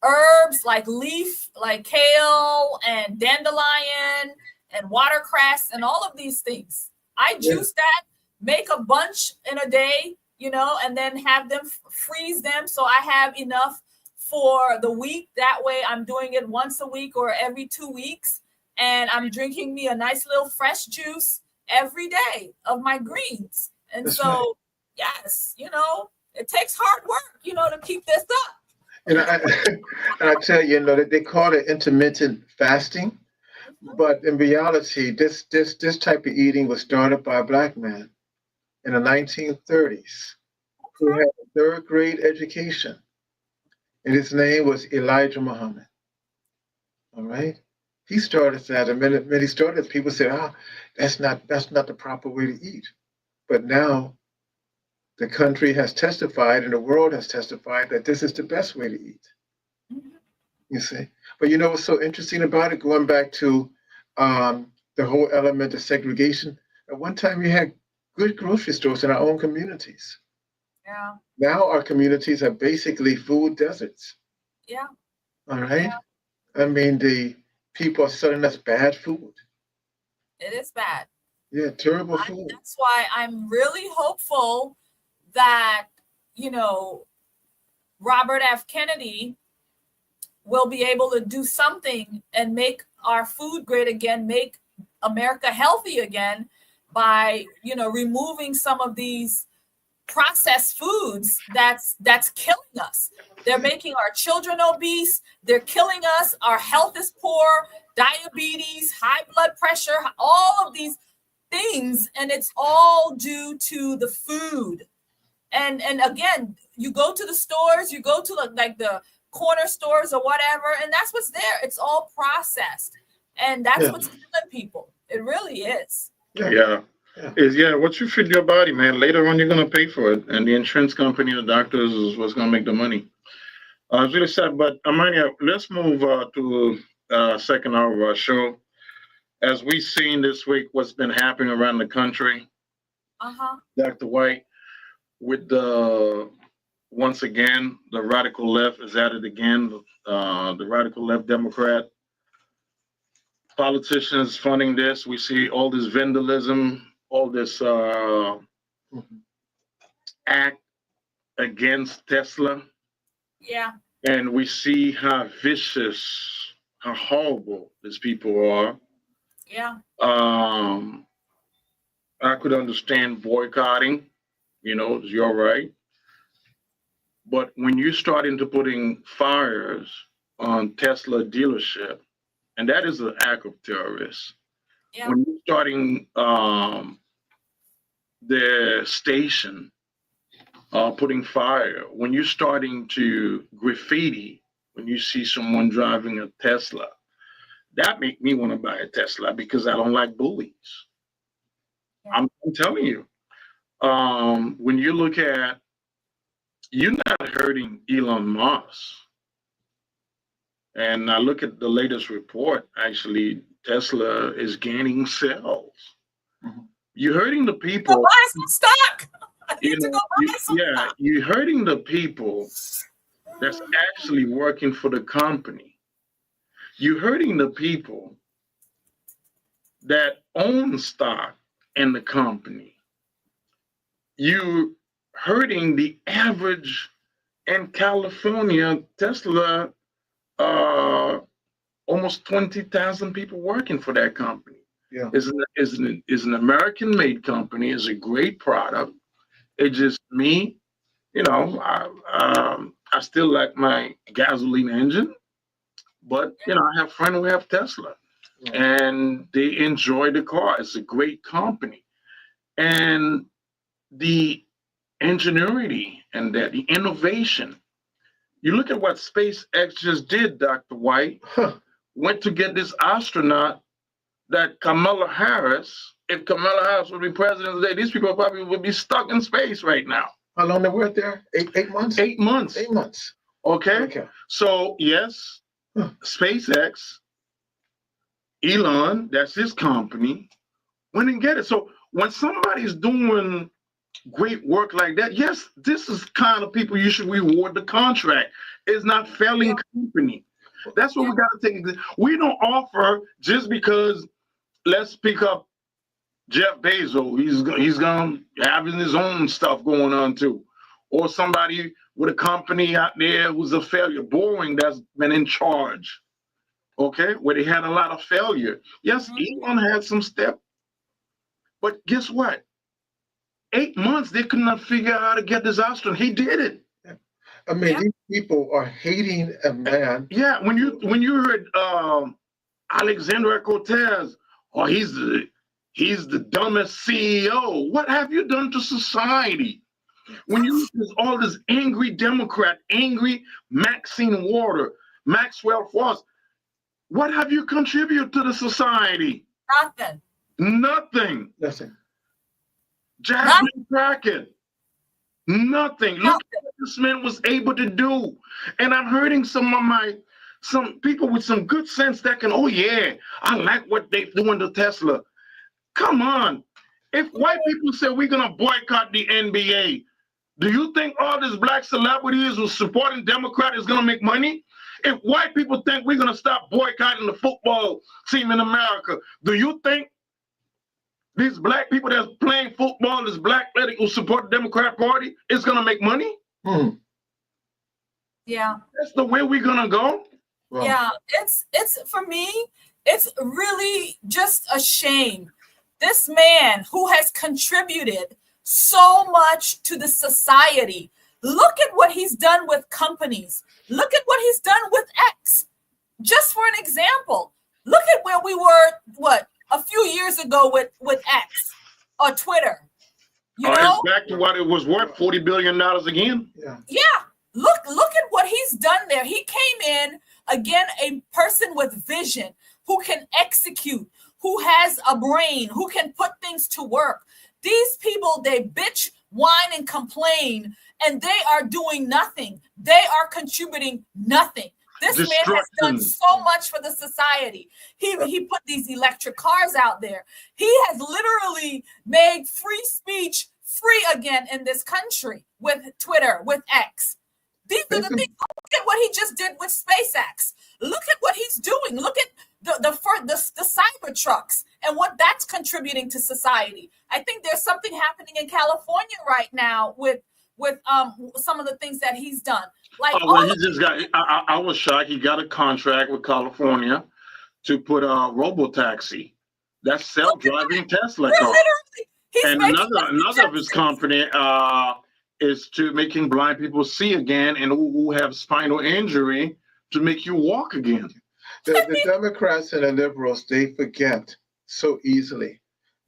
herbs like leaf, like kale and dandelion and watercress and all of these things. I juice that, make a bunch in a day, and then have them freeze them so I have enough for the week. That way I'm doing it once a week or every 2 weeks. And I'm drinking me a nice little fresh juice every day of my greens. And that's so, right. Yes, it takes hard work, to keep this up. And I tell you, that they call it intermittent fasting. But in reality, this type of eating was started by a Black man in the 1930s who had a 3rd grade education. And his name was Elijah Muhammad. All right. He started that. And when he started, people said, that's not the proper way to eat. But now the country has testified and the world has testified that this is the best way to eat. Mhm. You see. But you know what's so interesting about it? Going back to the whole element of segregation. At one time, we had good grocery stores in our own communities. Yeah. Now our communities are basically food deserts. Yeah. All right. Yeah. I mean, the people are selling us bad food. It is bad. Yeah, terrible food. That's why I'm really hopeful that, you know, Robert F. Kennedy will be able to do something and make our food great again, make America healthy again by, you know, removing some of these processed foods that's killing us. They're making our children obese. They're killing us. Our health is poor, diabetes, high blood pressure, all of these things, and it's all due to the food. And again, you go to the stores, you go to like the corner stores or whatever, and that's what's there. It's all processed, and that's what's killing people. It really is. Yeah. What you feed your body, man. Later on, you're gonna pay for it, and the insurance company, the doctors, is what's gonna make the money. It's really sad, but Amania, let's move to second hour of our show. As we've seen this week, what's been happening around the country. Dr. White, with the once again the radical left is at it again. The radical left Democrat politicians funding this. We see all this vandalism, all this act against Tesla. Yeah. And we see how vicious, how horrible these people are. Yeah. I could understand boycotting, you're right. But when you start into putting fires on Tesla dealership, and that is an act of terrorists. Yeah. When you're starting their station, putting fire, when you're starting to graffiti, when you see someone driving a Tesla, that make me want to buy a Tesla because I don't like bullies. Yeah. I'm telling you, when you look at, you're not hurting Elon Musk. And I look at the latest report, actually, Tesla is gaining sales. Mm-hmm. You're hurting the people. Go buy some stock. I need to go buy some stock. You're hurting the people that's actually working for the company. You're hurting the people that own stock in the company. You're hurting the average in California. Tesla, almost 20,000 people working for that company. Yeah, is an American-made company. Is a great product. It's just me, I still like my gasoline engine, but I have friends who have Tesla, and they enjoy the car. It's a great company, and the ingenuity and the innovation. You look at what SpaceX just did, Dr. White. Went to get this astronaut that Kamala Harris, if Kamala Harris would be president today, these people probably would be stuck in space right now. How long they were there? 8 months? 8 months. 8 months. Okay. So, yes, SpaceX, Elon, that's his company, went and get it. So when somebody's doing great work like that, yes, this is kind of people you should reward the contract. It's not failing company. That's what we got to take. We don't offer just because. Let's pick up Jeff Bezos. He's gonna having his own stuff going on too, or somebody with a company out there who's a failure. Boring, that's been in charge. Okay, where they had a lot of failure. Yes, Elon had some step, but guess what? 8 months they could not figure out how to get this astronaut. He did it. I mean, these people are hating a man. Yeah, when you heard Alexandria Cortez, or he's the dumbest CEO. What have you done to society? When you there's all this angry Democrat, angry Maxine Waters, Maxwell Frost, What have you contributed to the society? Nothing. Nothing. Nothing. Jasmine Crockett. Nothing. Look at what this man was able to do. And I'm hurting some people with some good sense that can, oh yeah, I like what they're doing to Tesla. Come on. If white people say we're gonna boycott the NBA, do you think all these black celebrities who supporting Democrat is gonna make money? If white people think we're gonna stop boycotting the football team in America, do you think these black people that's playing football, this black lady who support the Democrat Party, is gonna make money? Yeah. That's the way we're gonna go. Wow. Yeah, it's for me, it's really just a shame. This man who has contributed so much to the society. Look at what he's done with companies. Look at what he's done with X. Just for an example, look at where we were, a few years ago with X or Twitter. You know? It's back to what it was worth, $40 billion again. Yeah. Look at what he's done there. He came in, again, a person with vision, who can execute, who has a brain, who can put things to work. These people, they bitch, whine, and complain, and they are doing nothing. They are contributing nothing. This man has done so much for the society. He put these electric cars out there. He has literally made free speech free again in this country with Twitter, with X. These are the things. Look at what he just did with SpaceX. Look at what he's doing. Look at the cyber trucks and what that's contributing to society. I think there's something happening in California right now with some of the things that he's done. Like, I was shocked. He got a contract with California to put a robo-taxi. That's self-driving Tesla car. And another of his company is to making blind people see again, and who have spinal injury to make you walk again. The Democrats and the liberals, they forget so easily.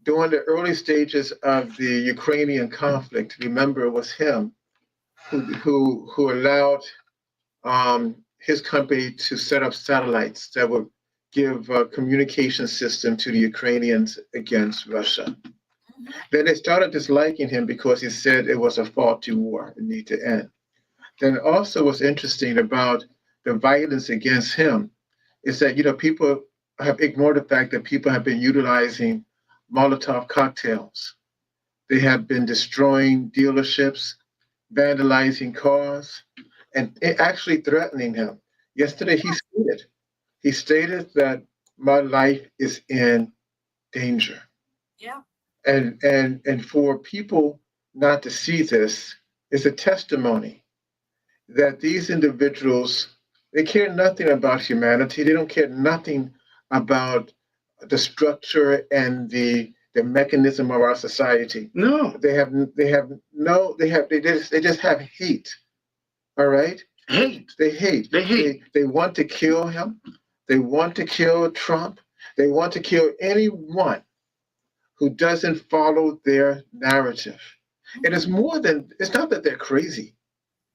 During the early stages of the Ukrainian conflict, remember, it was him who allowed his company to set up satellites that would give a communication system to the Ukrainians against Russia. Then they started disliking him because he said it was a faulty war, it needed to end. Then also what's interesting about the violence against him is that, people have ignored the fact that people have been utilizing Molotov cocktails. They have been destroying dealerships, vandalizing cars, and actually threatening him. Yesterday he stated that my life is in danger. Yeah. And for people not to see this is a testimony that these individuals, they care nothing about humanity. They don't care nothing about the structure and the mechanism of our society. No, they just have hate. All right, hate. They hate. They want to kill him. They want to kill Trump. They want to kill anyone who doesn't follow their narrative. And it's not that they're crazy.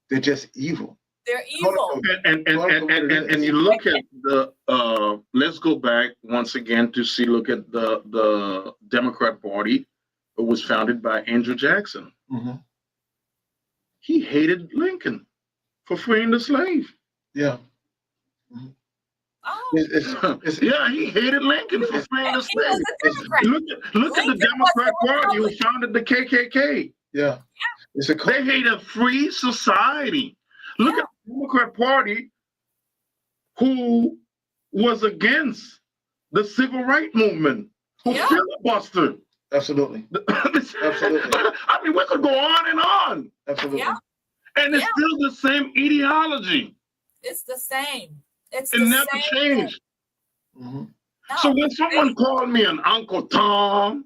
They're just evil. They're evil. And you look at the let's go back once again to look at the Democrat Party. It was founded by Andrew Jackson. Mm-hmm. He hated Lincoln for freeing the slave. Yeah. Mm-hmm. Yeah, he hated Lincoln for freeing the slave. Look at the Democrat Party who founded the KKK. Yeah. They hate a free society. Look at the Democrat Party who was against the civil rights movement, who filibustered. Absolutely. Absolutely. I mean, we could go on and on. Absolutely. Yeah. And it's still the same ideology. It's the same. It never changed. Mm-hmm. No, so when someone called me an Uncle Tom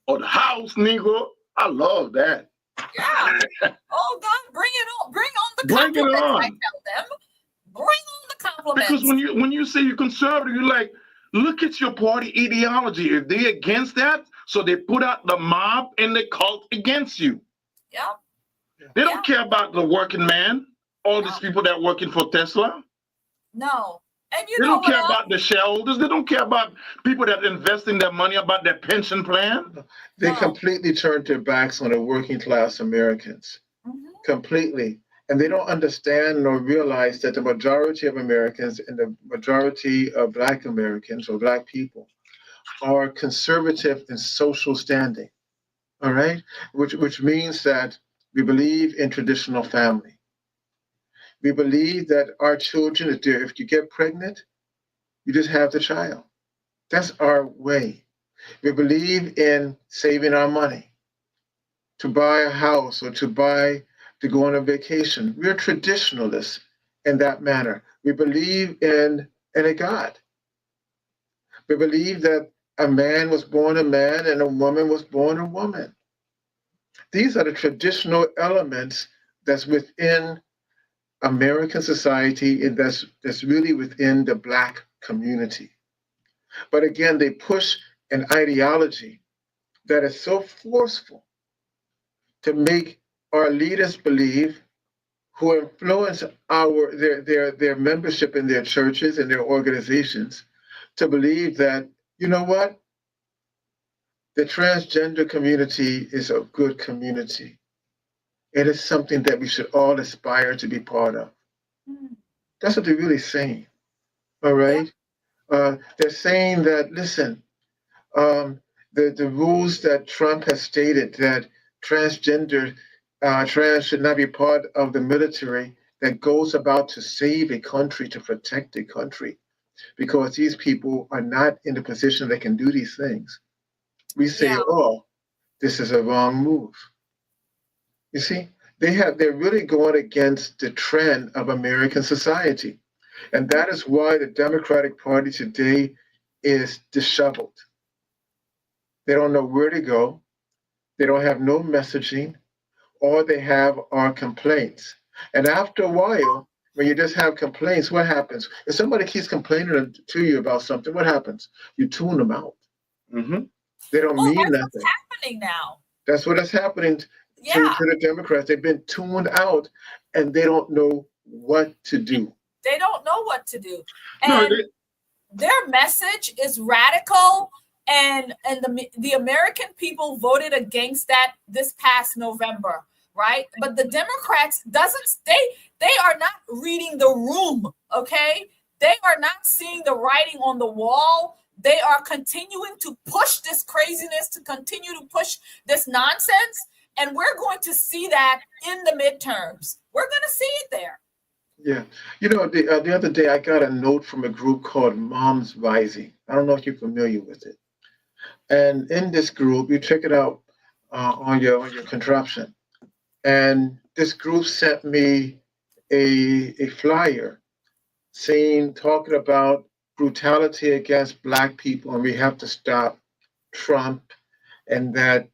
or the house nigga, I love that. Yeah. Oh God, bring it on. Bring on the compliments. Bring it on. I tell them. Bring on the compliments. Because when you say you're conservative, you're like, look at your party ideology. If they're against that, so they put out the mob and the cult against you. Yeah. They don't care about the working man, all these people that are working for Tesla. No. And you They know don't what care else? about the shareholders. They don't care about people that invest in their money, about their pension plan. They No. completely turned their backs on the working class Americans. Mhm. Completely. And they don't understand nor realize that the majority of Americans and the majority of Black Americans or Black people are conservative in social standing. All right? Which means that we believe in traditional family. We believe that our children, if you get pregnant, you just have the child. That's our way. We believe in saving our money to buy a house or to go on a vacation. We're traditionalists in that manner. We believe in a God. We believe that a man was born a man and a woman was born a woman. These are the traditional elements that's within American society and that's really within the Black community. But again, they push an ideology that is so forceful to make our leaders believe, who influence their membership in their churches and their organizations, to believe that, you know what, the transgender community is a good community. It is something that we should all aspire to be part of. Mm. That's what they're really saying. All Yeah. right. They're saying that, listen, the rules that Trump has stated that transgender trans should not be part of the military that goes about to save a country, to protect a country, because these people are not in the position that can do these things. We say, Yeah. oh, this is a wrong move. You see, they're really going against the trend of American society. And that is why the Democratic Party today is disheveled. They don't know where to go. They don't have no messaging. All they have are complaints. And after a while, when you just have complaints, what happens? If somebody keeps complaining to you about something, what happens? You tune them out. Mm-hmm. They don't Oh, mean that's what's nothing. happening now. That's what is happening Yeah. to the Democrats. They've been tuned out and they don't know what to do. They don't know what to do. No, And their message is radical, and the American people voted against that this past November, right? But the Democrats they are not reading the room, okay? They are not seeing the writing on the wall. They are continuing to push this craziness, to continue to push this nonsense, and we're going to see that in the midterms. We're going to see it there. Yeah. You know, the other day I got a note from a group called Moms Rising. I don't know if you're familiar with it. And in this group, you check it out on your contraption. And this group sent me a flyer talking about brutality against Black people, and we have to stop Trump, and that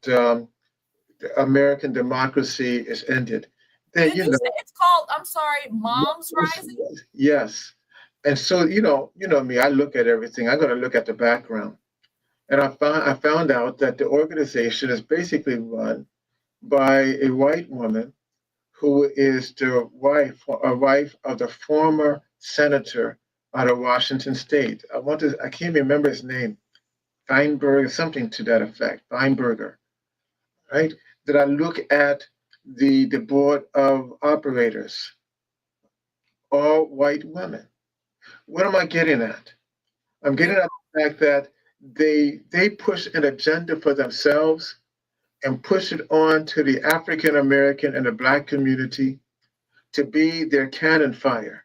American democracy is ended. Then Did you say it's called, I'm sorry, Moms Rising? yes. And so you know me. I look at everything. I'm going to look at the background, and I found out that the organization is basically run by a white woman who is the wife of the former senator out of Washington State. I can't remember his name, Feinberg, something to that effect, Feinberger, right? That I look at the board of operators, all white women. What am I getting at? I'm getting at the fact that they push an agenda for themselves and push it on to the African American and the Black community to be their cannon fire,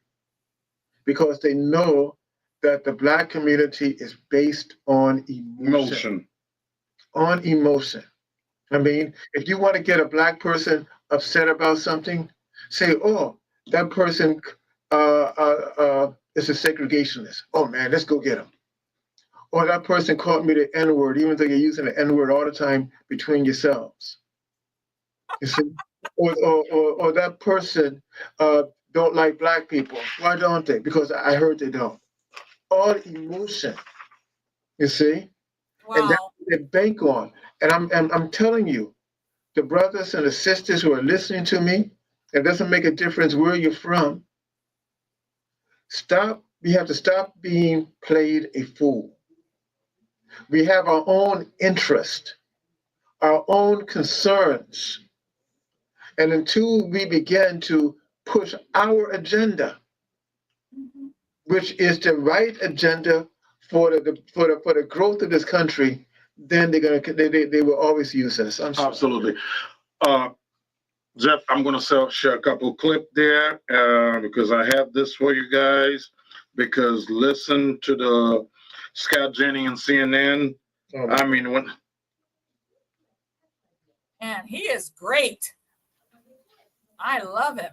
because they know that the Black community is based on emotion. On emotion. I mean, if you want to get a Black person upset about something, say, oh, that person is a segregationist. Oh man, let's go get him. Or that person called me the N-word, even though you're using the N-word all the time between yourselves. You see? Or that person don't like Black people. Why don't they? Because I heard they don't. All emotion, you see? And that's Wow. what they bank on. And I'm telling you, the brothers and the sisters who are listening to me, it doesn't make a difference where you're from. Stop We have to stop being played a fool. We have our own interest, our own concerns. And until we begin to push our agenda, which is the right agenda for the growth of this country, then they will always use us. I'm sorry. Absolutely. Jeff, I'm going to share a couple clip there because I have this for you guys. Because listen to the Scott Jennings and CNN. Oh, I mean, when And he is great. I love him.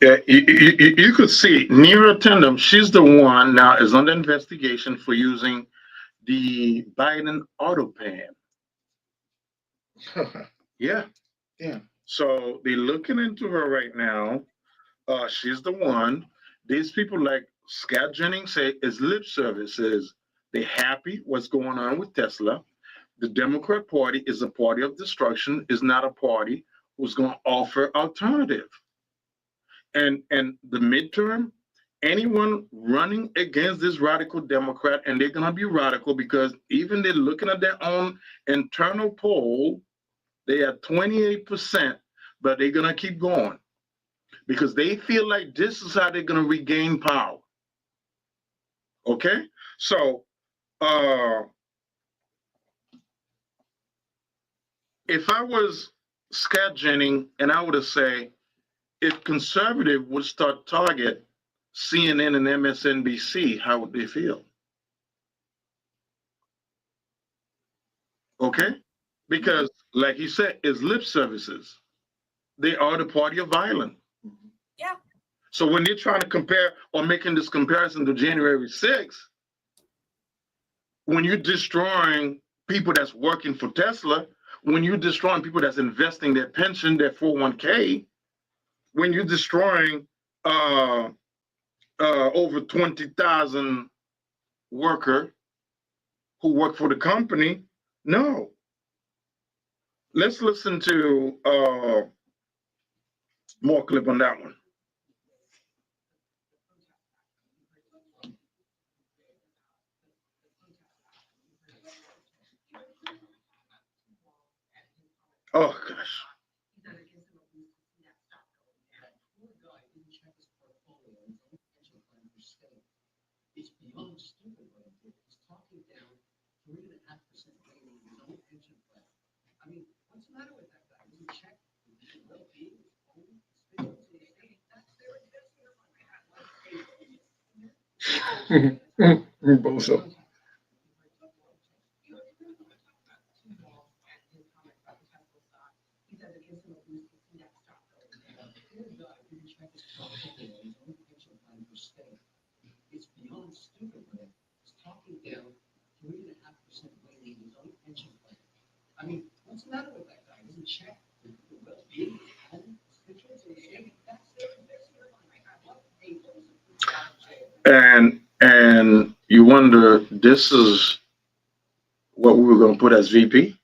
yeah, you could see Nira Tandem, she's the one now is under investigation for using the Biden auto pan. Yeah. Yeah. So they're looking into her right now. She's the one. These people like Scott Jennings say is lip services. They happy what's going on with Tesla. The Democrat Party is a party of destruction, is not a party who's going to offer alternative. And the midterm, anyone running against this radical Democrat, and they're going to be radical because even they're looking at their own internal poll, they are 28%, but they're going to keep going because they feel like this is how they're going to regain power. Okay? So, if I was Scott Jennings, and I would have say, if conservative would start target CNN and MSNBC, how would they feel? Okay? Because, like you said, it's lip services. They are the party of violence. Yeah. So when they're trying to compare or making this comparison to January 6th, when you're destroying people that's working for Tesla, when you're destroying people that's investing their pension, their 401k, when you're destroying over 20,000 worker who work for the company, no. Let's listen to more clip on that one. Oh gosh. Bozo. And you wonder, this is what we were going to put as VP?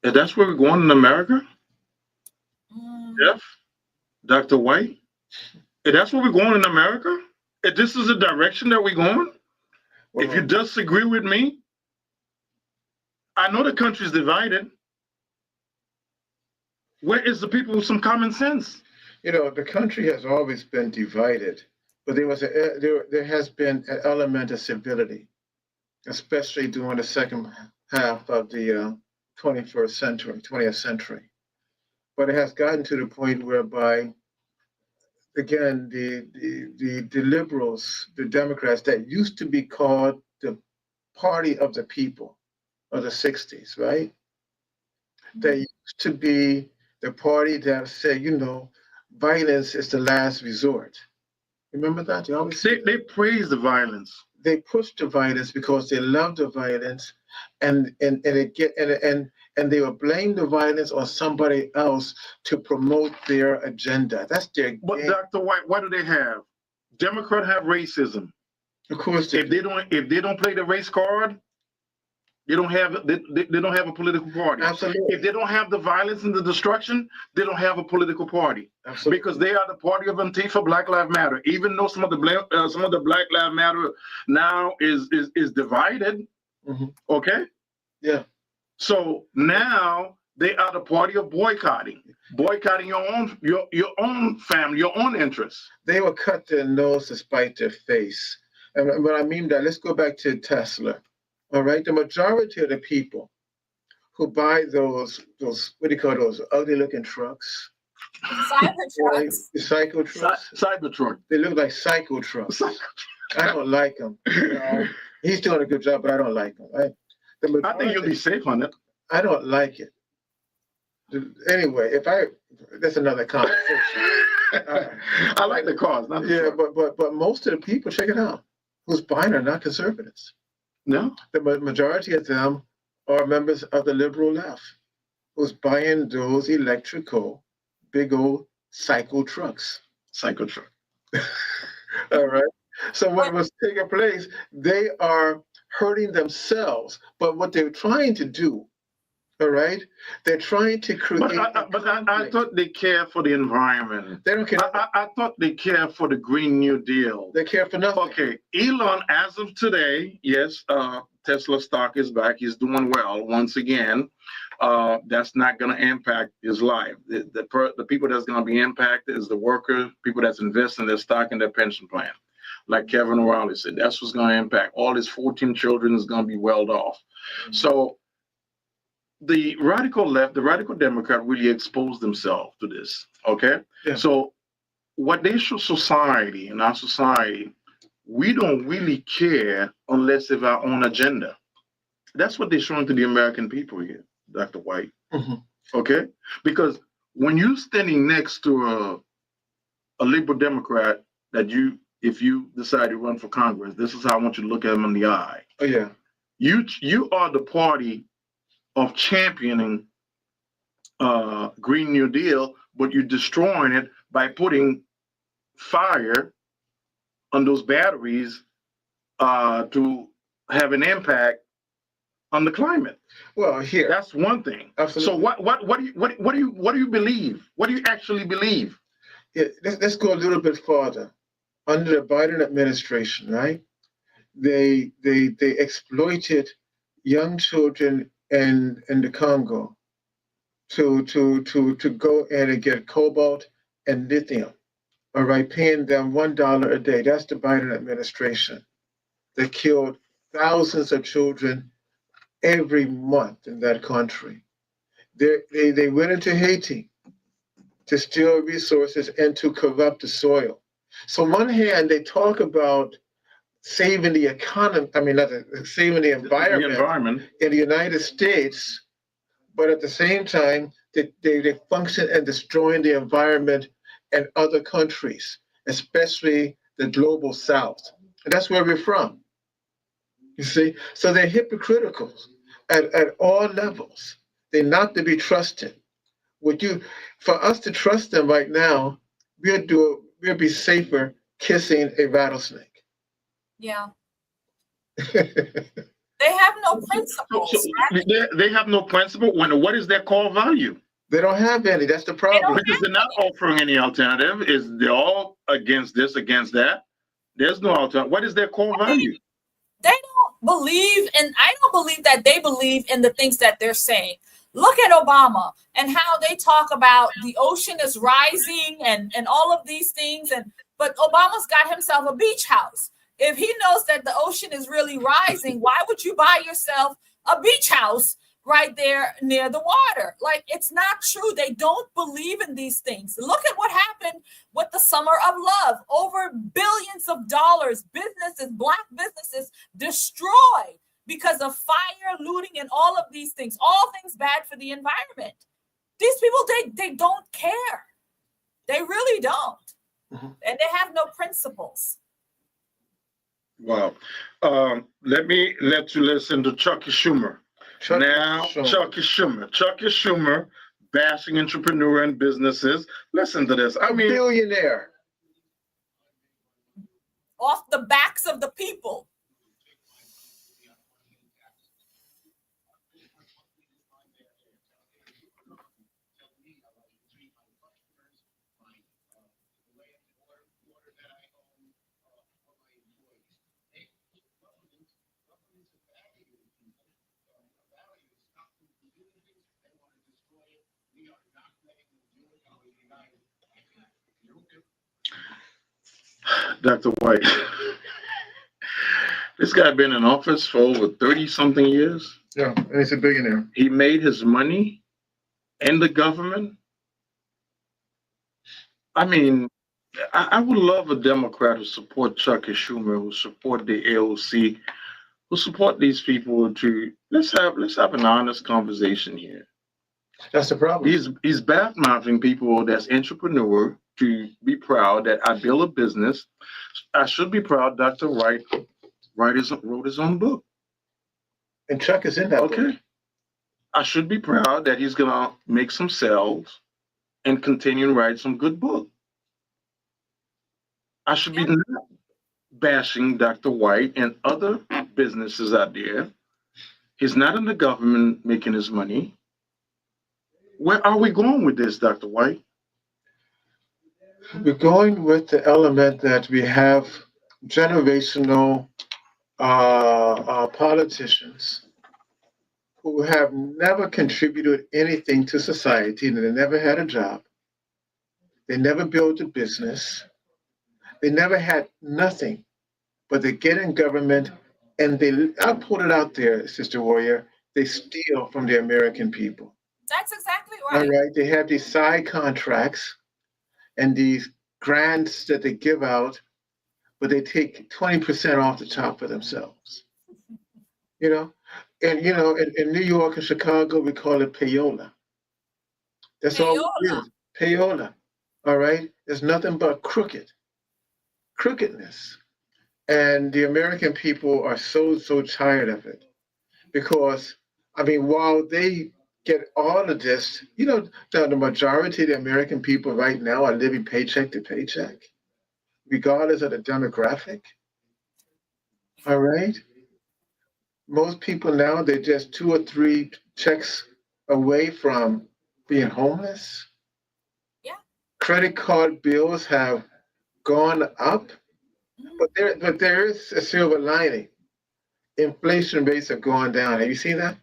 And that's where we're going in America? Jeff? Dr. White? And that's where we're going in America? And this is the direction that we're going? Well, if you disagree with me, I know the country's divided. Where is the people with some common sense? You know, the country has always been divided, but there has been an element of civility, especially during the second half of the 20th century. But it has gotten to the point whereby, again, the liberals, the Democrats that used to be called the party of the people of the 60s, right? They used to be the party that said, you know, violence is the last resort. Remember that? They praise the violence. They push the violence because they love the violence, and they will blame the violence on somebody else to promote their agenda. That's their game. But Dr. White, what do they have? Democrats have racism. Of course, if they don't play the race card, they don't have a political party. Absolutely. If they don't have the violence and the destruction, they don't have a political party. Absolutely. Because they are the party of Antifa, Black Lives Matter. Even though some of the Black Lives Matter now is divided. Mm-hmm. Okay. Yeah. So now they are the party of boycotting your own family, your own interests. They will cut their nose to spite their face. And when I mean that, let's go back to Tesla. All right, the majority of the people who buy those what do you call those ugly looking trucks? Cybertrucks. Cycle trucks. Cybertruck. They look like cycle trucks. I don't like them. You know? He's doing a good job, but I don't like them. Right? I think you'll be safe on it. I don't like it. Anyway, that's another conversation. I like the cars. But most of the people, check it out, who's buying are not conservatives. No, the majority of them are members of the liberal left, who's buying those electrical, big old cycle trucks. Cycle truck. All right. So what was taking place? They are hurting themselves. But what they're trying to do, all right, they're trying to create. But I thought they care for the environment. They don't care. I thought they care for the Green New Deal. They care for nothing. Okay, Elon, as of today, yes, Tesla stock is back. He's doing well once again. That's not going to impact his life. The people that's going to be impacted is the workers, people that's investing their stock in their pension plan. Like Kevin O'Reilly said, that's what's going to impact. All his 14 children is going to be welled off. Mm-hmm. So the radical left, the radical Democrat really exposed themselves to this, okay? Yeah. So what they show society, in our society, we don't really care unless it's our own agenda. That's what they're showing to the American people here, Dr. White, okay? Because when you're standing next to a liberal Democrat that if you decide to run for Congress, this is how I want you to look at them in the eye. Oh, yeah. You are the party of championing Green New Deal, but you're destroying it by putting fire on those batteries to have an impact on the climate. Well, here that's one thing. Absolutely. So what do you believe? What do you actually believe? Yeah, let's go a little bit farther. Under the Biden administration, right? They exploited young children in the Congo to go in and get cobalt and lithium, all right, paying them $1 a day. That's the Biden administration. They killed thousands of children every month in that country. They went into Haiti to steal resources and to corrupt the soil. So on one hand, they talk about saving the economy, saving the environment in the United States, but at the same time, they function in destroying the environment in other countries, especially the global South. And that's where we're from, you see? So they're hypocritical at all levels. They're not to be trusted. For us to trust them right now, we'll be safer kissing a rattlesnake. Yeah. They have no principles. They have no principle. What is their core value? They don't have any. That's the problem. Because they're not offering any alternative. They're all against this, against that. There's no alternative. What is their core value? They don't believe, and I don't believe that they believe in the things that they're saying. Look at Obama and how they talk about the ocean is rising and all of these things. But Obama's got himself a beach house. If he knows that the ocean is really rising, why would you buy yourself a beach house right there near the water? Like, it's not true. They don't believe in these things. Look at what happened with the Summer of Love. Over billions of dollars, businesses, Black businesses destroyed because of fire, looting, and all of these things. All things bad for the environment. These people, they don't care. They really don't. Mm-hmm. And they have no principles. Wow. Let me let you listen to Chucky Schumer. Chucky Schumer bashing entrepreneur and businesses. Listen to this. I mean, billionaire. Off the backs of the people. Dr. White, this guy been in office for over 30-something years. Yeah, and he's a billionaire. He made his money in the government. I mean, I would love a Democrat who support Chucky Schumer, who support the AOC, who support these people. To let's have an honest conversation here. That's the problem. He's bad-mouthing people that's entrepreneur to be proud that I build a business. I should be proud Dr. White wrote his own book. And Chuck is in that book. I should be proud that he's going to make some sales and continue to write some good book. I should be not bashing Dr. White and other businesses out there. He's not in the government making his money. Where are we going with this, Dr. White? We're going with the element that we have generational politicians who have never contributed anything to society, and they never had a job. They never built a business. They never had nothing, but they get in government and I'll put it out there, Sister Warrior, they steal from the American people. That's exactly right. All right, they have these side contracts and these grants that they give out, but they take 20% off the top for themselves. And in New York and Chicago, we call it payola. That's all it is. Payola. All right? There's nothing but crookedness. And the American people are so tired of it. Because, while they get all of this, the majority of the American people right now are living paycheck to paycheck, regardless of the demographic. All right? Most people now, they're just 2 or 3 checks away from being homeless. Yeah. Credit card bills have gone up, but there is a silver lining. Inflation rates have gone down. Have you seen that?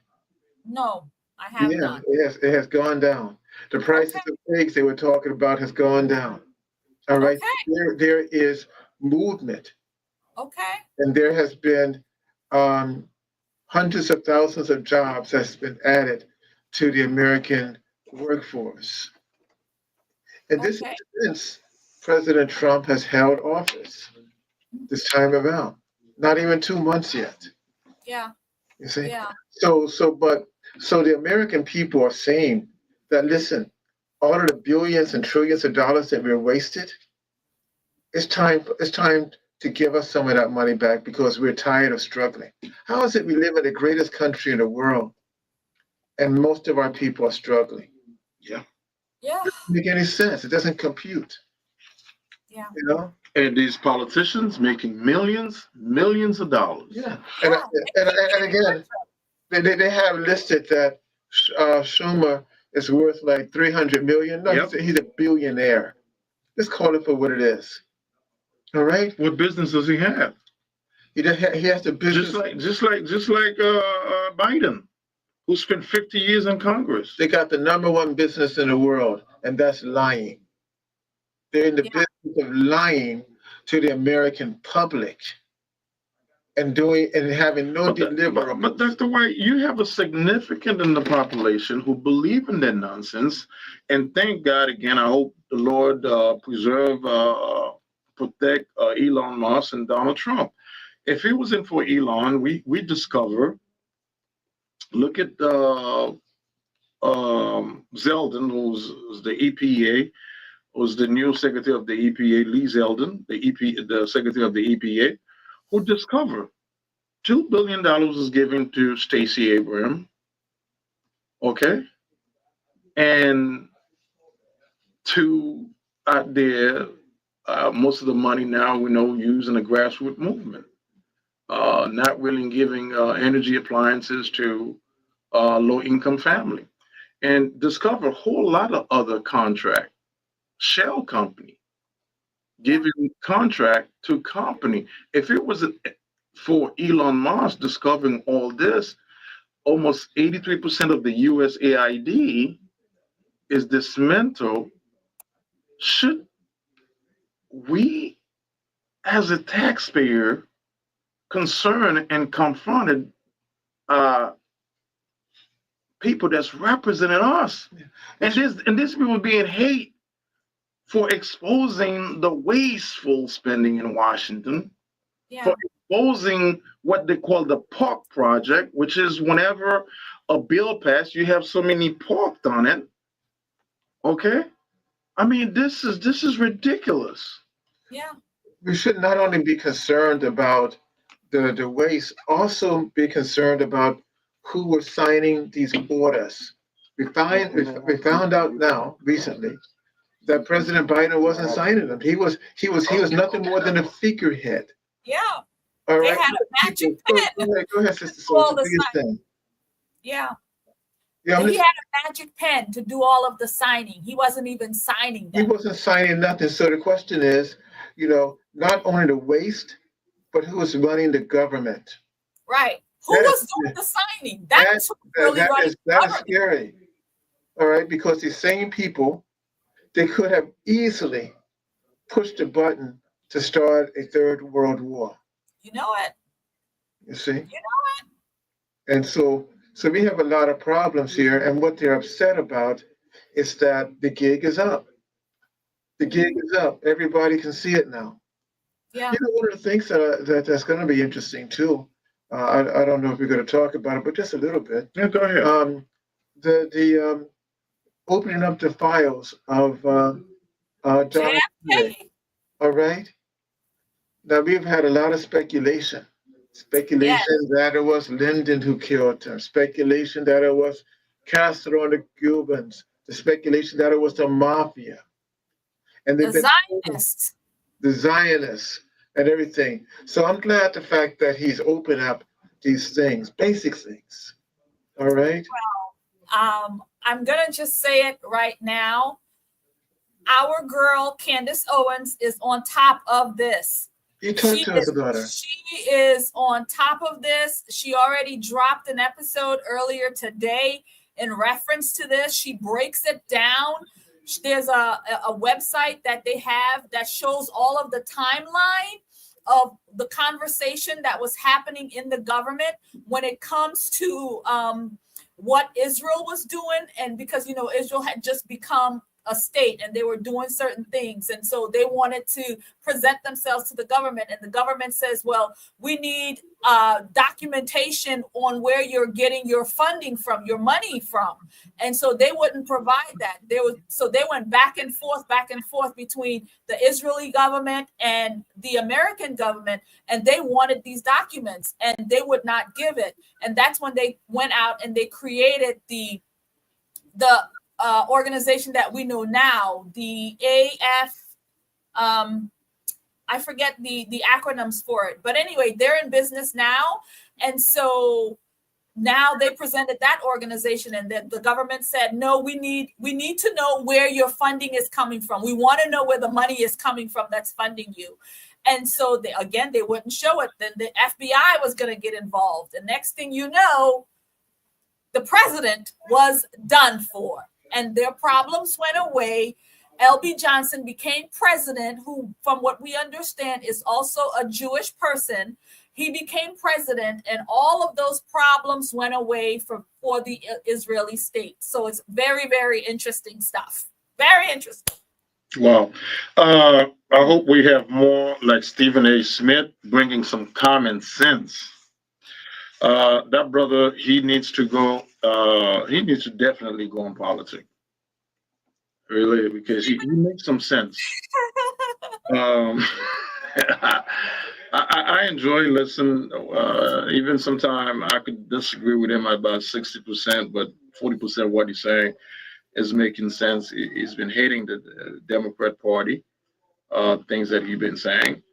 No, I have not. It has gone down. The prices of eggs they were talking about has gone down. All right. Okay. There is movement. Okay. And there has been hundreds of thousands of jobs that's been added to the American workforce. And this is since President Trump has held office this time around. Not even 2 months yet. Yeah. You see? Yeah. So the American people are saying that, listen, all of the billions and trillions of dollars that we're wasted, it's time to give us some of that money back because we're tired of struggling. How is it we live in the greatest country in the world and most of our people are struggling? Yeah. It doesn't make any sense. It doesn't compute. Yeah. And these politicians making millions of dollars. Yeah, and again, they have listed that Schumer is worth like 300 million. No, Yep. he's a billionaire. Let's call it for what it is. All right. What business does he have? He has the business. Just like Biden, who spent 50 years in Congress. They got the number one business in the world, and that's lying. They're in the business of lying to the American public and having no deliverables. But Dr. White, you have a significant in the population who believe in that nonsense, and thank God again. I hope the Lord preserve, protect Elon Musk and Donald Trump. If it wasn't for Elon, we discover. Look at Zeldin, who's the EPA, was the new secretary of the EPA, Lee Zeldin, the secretary of the EPA, who discovered $2 billion was given to Stacey Abrams, okay? And out there, most of the money now we know used in the grassroots movement, not really giving energy appliances to low-income family. And discover a whole lot of other contract, shell company, giving contract to company. If it was for Elon Musk discovering all this, almost 83% of the USAID is dismantled. Should we, as a taxpayer, concern and confronted people that's representing us, and this people being hate for exposing the wasteful spending in Washington, for exposing what they call the pork project, which is whenever a bill passed, you have so many pork on it. Okay, I mean this is ridiculous. Yeah, we should not only be concerned about the waste, also be concerned about who was signing these orders. We found out now recently that President Biden wasn't signing them. He was nothing more than a figurehead. Yeah. All They right. had a magic pen. Go ahead, Sister Soul. Yeah. Yeah, he had a magic pen to do all of the signing. He wasn't even signing them. He wasn't signing nothing. So the question is, not only the waste, but who was running the government? Right. Who was doing the signing? That is scary. All right, because these same people, they could have easily pushed a button to start a third world war. You know it. You see? You know it. And so we have a lot of problems here, and what they're upset about is that the gig is up. The gig is up. Everybody can see it now. Yeah. One of the things that's going to be interesting too. I don't know if we're going to talk about it, but just a little bit. Yeah, go ahead. The opening up the files of John F. All right. Now we've had a lot of speculation that it was Lyndon who killed him, speculation that it was Castro and the Cubans, the speculation that it was the mafia, and the Zionists and everything. So I'm glad the fact that he's opened up these things, basic things. All right. Well, I'm gonna just say it right now. Our girl Candace Owens is on top of this. You talked to us about her. She is on top of this. She already dropped an episode earlier today in reference to this. She breaks it down. There's a website that they have that shows all of the timeline of the conversation that was happening in the government when it comes to what Israel was doing. And because, Israel had just become a state and they were doing certain things. And so they wanted to present themselves to the government. And the government says, well, we need documentation on where you're getting your funding from, your money from. And so they wouldn't provide that. So they went back and forth between the Israeli government and the American government. And they wanted these documents and they would not give it. And that's when they went out and they created the organization that we know now, the I forget the acronyms for it. But anyway, they're in business now. And so now they presented that organization, and the government said, no, we need to know where your funding is coming from. We want to know where the money is coming from that's funding you. And so they wouldn't show it. Then the FBI was going to get involved. The next thing you know, the president was done for, and their problems went away. LB Johnson became president, who, from what we understand, is also a Jewish person. He became president, and all of those problems went away for the Israeli state. So it's very, very interesting stuff. Very interesting. Wow. I hope we have more like Stephen A. Smith bringing some common sense. That brother, he needs to go. He needs to definitely go in politics. Really, because he makes some sense. I enjoy listening. Even sometimes I could disagree with him about 60%, but 40% of what he's saying is making sense. He's been hating the Democrat Party, things that he's been saying.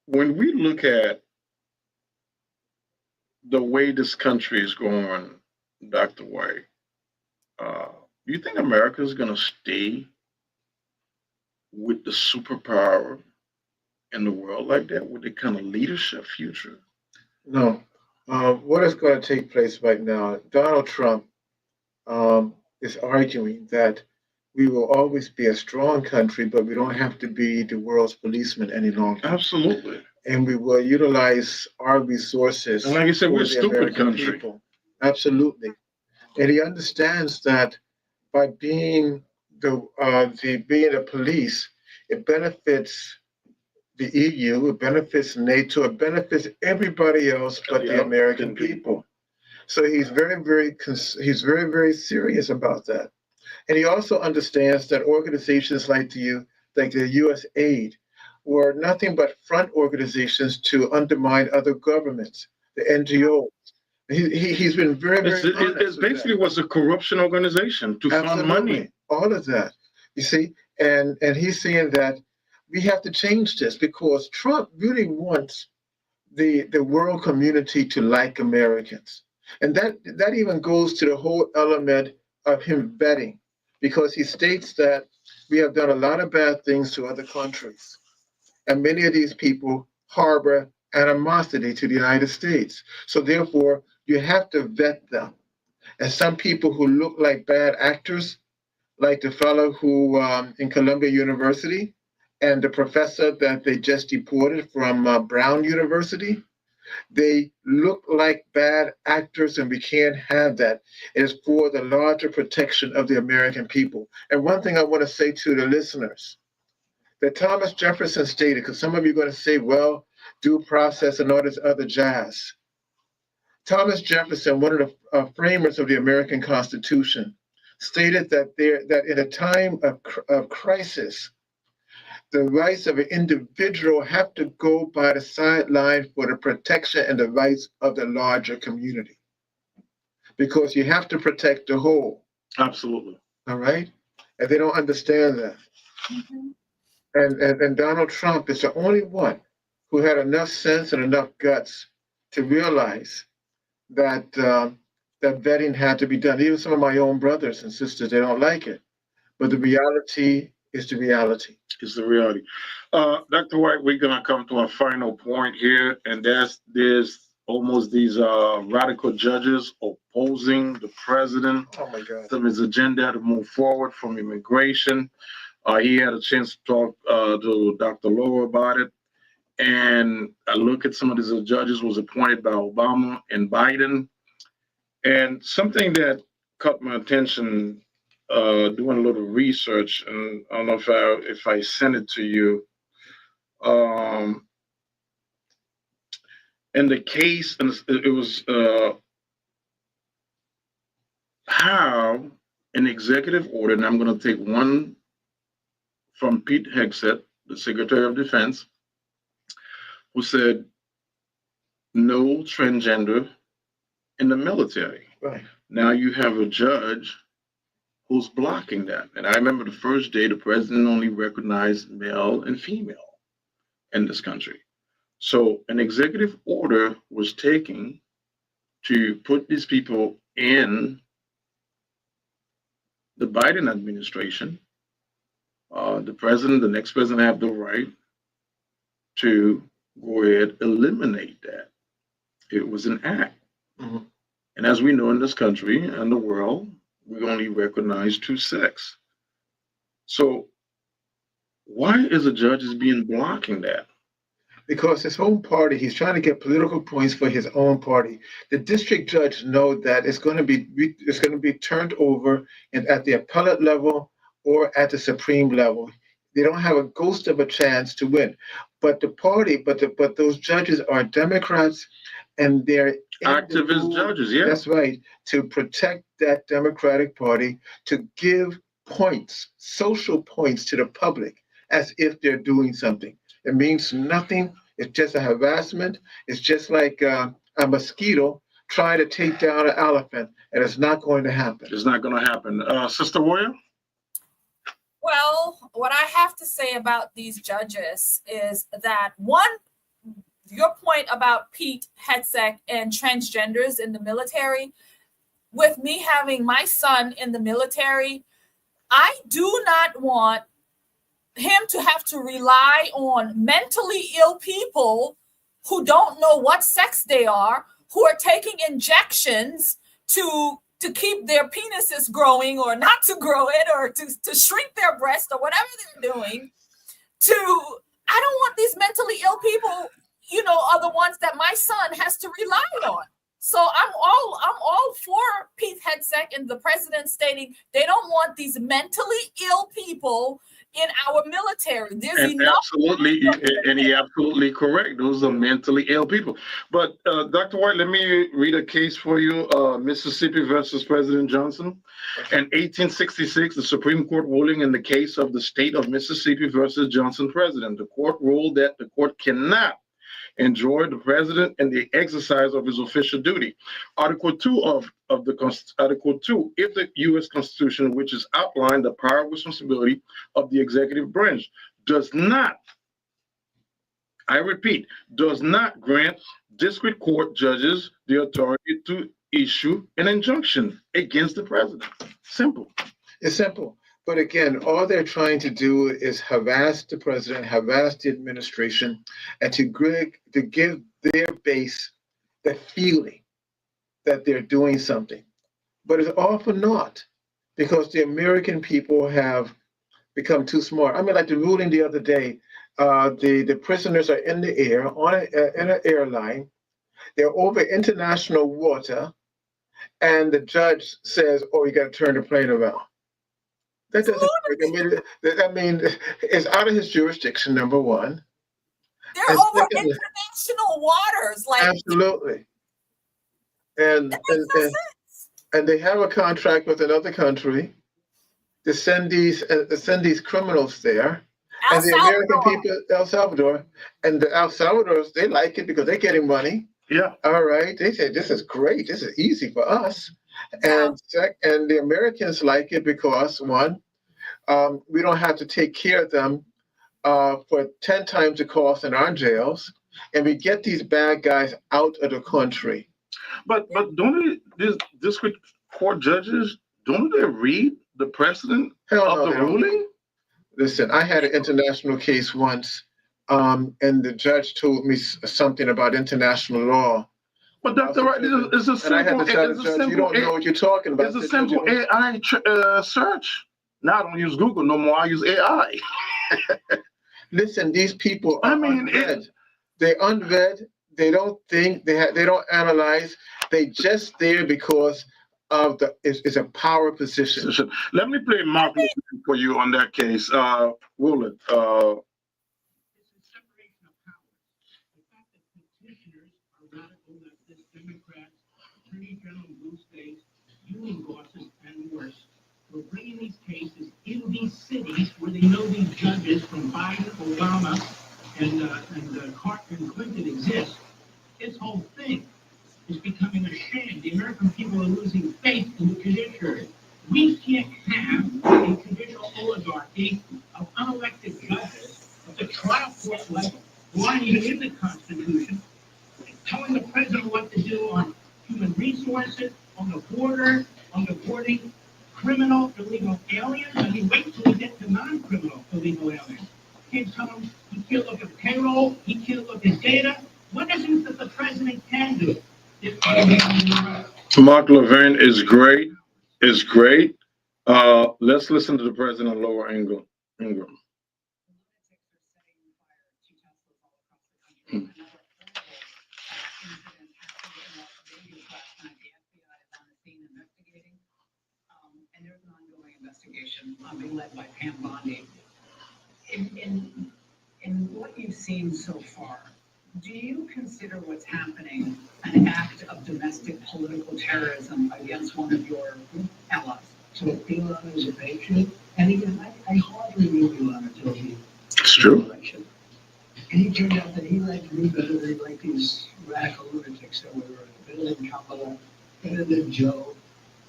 When we look at the way this country is going, Dr. White, do you think America is going to stay with the superpower in the world like that, with the kind of leadership future? No. What is going to take place right now? Donald Trump is arguing that we will always be a strong country, but we don't have to be the world's policeman any longer. Absolutely. And we will utilize our resources. And like you said, we're a stupid American country. People. Absolutely. And he understands that by being being a police, it benefits the EU, it benefits NATO, it benefits everybody else but the American people. So he's very, very serious about that. And he also understands that organizations like the U.S. Aid were nothing but front organizations to undermine other governments, the NGOs. He's been very honest. It basically was a corruption organization to fund money. All of that, you see, and he's saying that we have to change this because Trump really wants the world community to like Americans, and that even goes to the whole element of him vetting, because he states that we have done a lot of bad things to other countries, and many of these people harbor animosity to the United States. So therefore, you have to vet them. And some people who look like bad actors, like the fellow who in Columbia University and the professor that they just deported from Brown University, they look like bad actors, and we can't have that. It is for the larger protection of the American people. And one thing I want to say to the listeners, that Thomas Jefferson stated, because some of you are going to say, well, due process and all this other jazz. Thomas Jefferson, one of the framers of the American Constitution, stated that in a time of crisis, the rights of an individual have to go by the sideline for the protection and the rights of the larger community, because you have to protect the whole. Absolutely. All right? And they don't understand that. Mm-hmm. And Donald Trump is the only one who had enough sense and enough guts to realize that that vetting had to be done. Even some of my own brothers and sisters, they don't like it. But the reality is the reality. It's the reality. Dr. White, we're going to come to our final point here, and there's almost these radical judges opposing the president, from his agenda to move forward from immigration. He had a chance to talk to Dr. Laura about it. And I look at some of these judges was appointed by Obama and Biden. And something that caught my attention doing a little research, and I don't know if I sent it to you. In the case, and it was how an executive order, and I'm going to take one from Pete Hegseth, the Secretary of Defense, who said no transgender in the military. Right. Now you have a judge who's blocking that. And I remember the first day the president only recognized male and female in this country. So an executive order was taken to put these people in the Biden administration. The president, the next president, have the right to go ahead eliminate that. It was an act. Mm-hmm. And as we know in this country and the world, we only recognize two sex. So why is a judge is being blocking that? Because his own party, he's trying to get political points for his own party. The district judge know that it's going to be turned over at the appellate level or at the supreme level. They don't have a ghost of a chance to win. But the party, but those judges are Democrats, and they're Activist judges, yeah. That's right, to protect that Democratic Party, to give points, social points to the public as if they're doing something. It means nothing. It's just a harassment. It's just like a mosquito trying to take down an elephant, and it's not going to happen. It's not going to happen. Sister Warrior? Well, what I have to say about these judges is that, one, your point about Pete Hegseth and transgenders in the military, with me having my son in the military, I do not want him to have to rely on mentally ill people who don't know what sex they are, who are taking injections to keep their penises growing or not to grow it, or to shrink their breast or whatever they're doing. I don't want these mentally ill people, are the ones that my son has to rely on. So I'm all for Pete Hegseth and the president stating they don't want these mentally ill people in our military. There's enough. Absolutely, and he's absolutely correct. Those are mentally ill people. But Dr. White, let me read a case for you. Mississippi versus President Johnson. In 1866, the Supreme Court ruling in the case of the state of Mississippi versus Johnson president. The court ruled that the court cannot enjoy the president in the exercise of his official duty. Article 2 of Article 2, if the U.S. Constitution, which is outlined the power and responsibility of the executive branch, does not, I repeat, does not grant district court judges the authority to issue an injunction against the president. Simple. It's simple. But again, all they're trying to do is harass the president, harass the administration, and to give their base the feeling that they're doing something. But it's all for naught, because the American people have become too smart. I mean, like the ruling the other day, the prisoners are in the air, in an airline. They're over international water, and the judge says, "Oh, you got to turn the plane around." That doesn't work. I mean, it's out of his jurisdiction, number one. They're over international waters. Absolutely. And they have a contract with another country to send these criminals there. And the American people, El Salvador, and the El Salvadors, they like it because they're getting money. Yeah. All right. They say, this is great. This is easy for us. And the Americans like it because, one, we don't have to take care of them for 10 times the cost in our jails, and we get these bad guys out of the country. But don't these district court judges, don't they read the precedent of the ruling? Listen, I had an international case once, and the judge told me something about international law. But Dr. Wright, it's a simple. And I had to tell the judge, you don't know what you're talking about. It's a simple AI search. Now I don't use Google no more. I use AI. Listen, these people are unread. They're unread. They don't think. They don't analyze. They just there because of it's a power position. Let me play Mark for you on that case. Roland. Attorney General of blue states, union bosses, and worse, were bringing these cases in these cities where they know these judges from Biden, Obama, and Clinton exist. This whole thing is becoming a sham. The American people are losing faith in the judiciary. We can't have a traditional oligarchy of unelected judges at the trial court level who aren't even in the Constitution, telling the president what to do on human resources, on the border, on deporting criminal illegal aliens. I mean, wait till we get to non-criminal illegal aliens. Can't tell him he can't look at payroll, he can't look at data. What is it that the president can do? Mark Levin is great. Is great. Let's listen to the president, Laura Ingram. Hmm. And there's an ongoing investigation being led by Pam Bondi. In what you've seen so far, do you consider what's happening an act of domestic political terrorism against one of your allies? So Elon is a patriot, and again, I hardly knew Elon until he It's true. election. And he turned out that he liked me better than he liked these radical lunatics that were Bill and Kamala, better than Joe,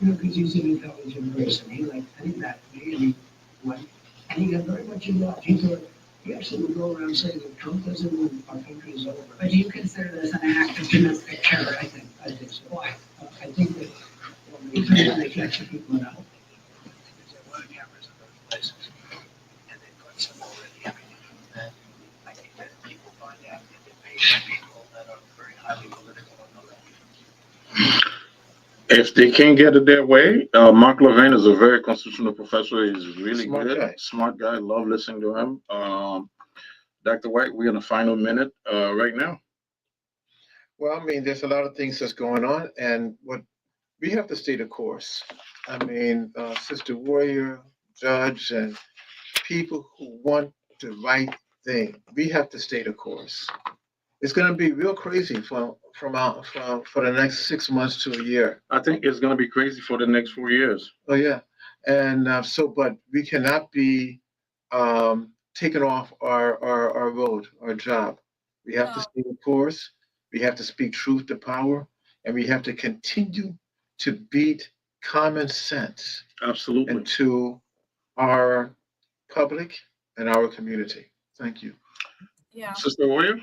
because he's an intelligent person. He backed me, and he went, and he got very much involved. He thought, he actually would go around saying that Trump doesn't win, our country is over. But do you consider this an act of domestic terror? I think so. Why? I think that when they catch the people now, there's a lot of cameras in those places, and they put some already everything. And I think that people find out that they pay people that are very highly political and all that. If they can't get it their way, Mark Levin is a very constitutional professor. He's really Smart good, guy. smart guy. Love listening to him. Dr. White, we're in the final minute right now. Well, I mean, there's a lot of things that's going on, and what we have to stay the course. I mean, Sister Warrior, Judge, and people who want the right thing, we have to stay the course. It's going to be real crazy for the next 6 months to a year. I think it's going to be crazy for the next 4 years. Oh yeah, and but we cannot be taken off our road, our job. We have to No. stay the course. We have to speak truth to power, and we have to continue to beat common sense Absolutely. into our public and our community. Thank you. Yeah. Sister Warrior?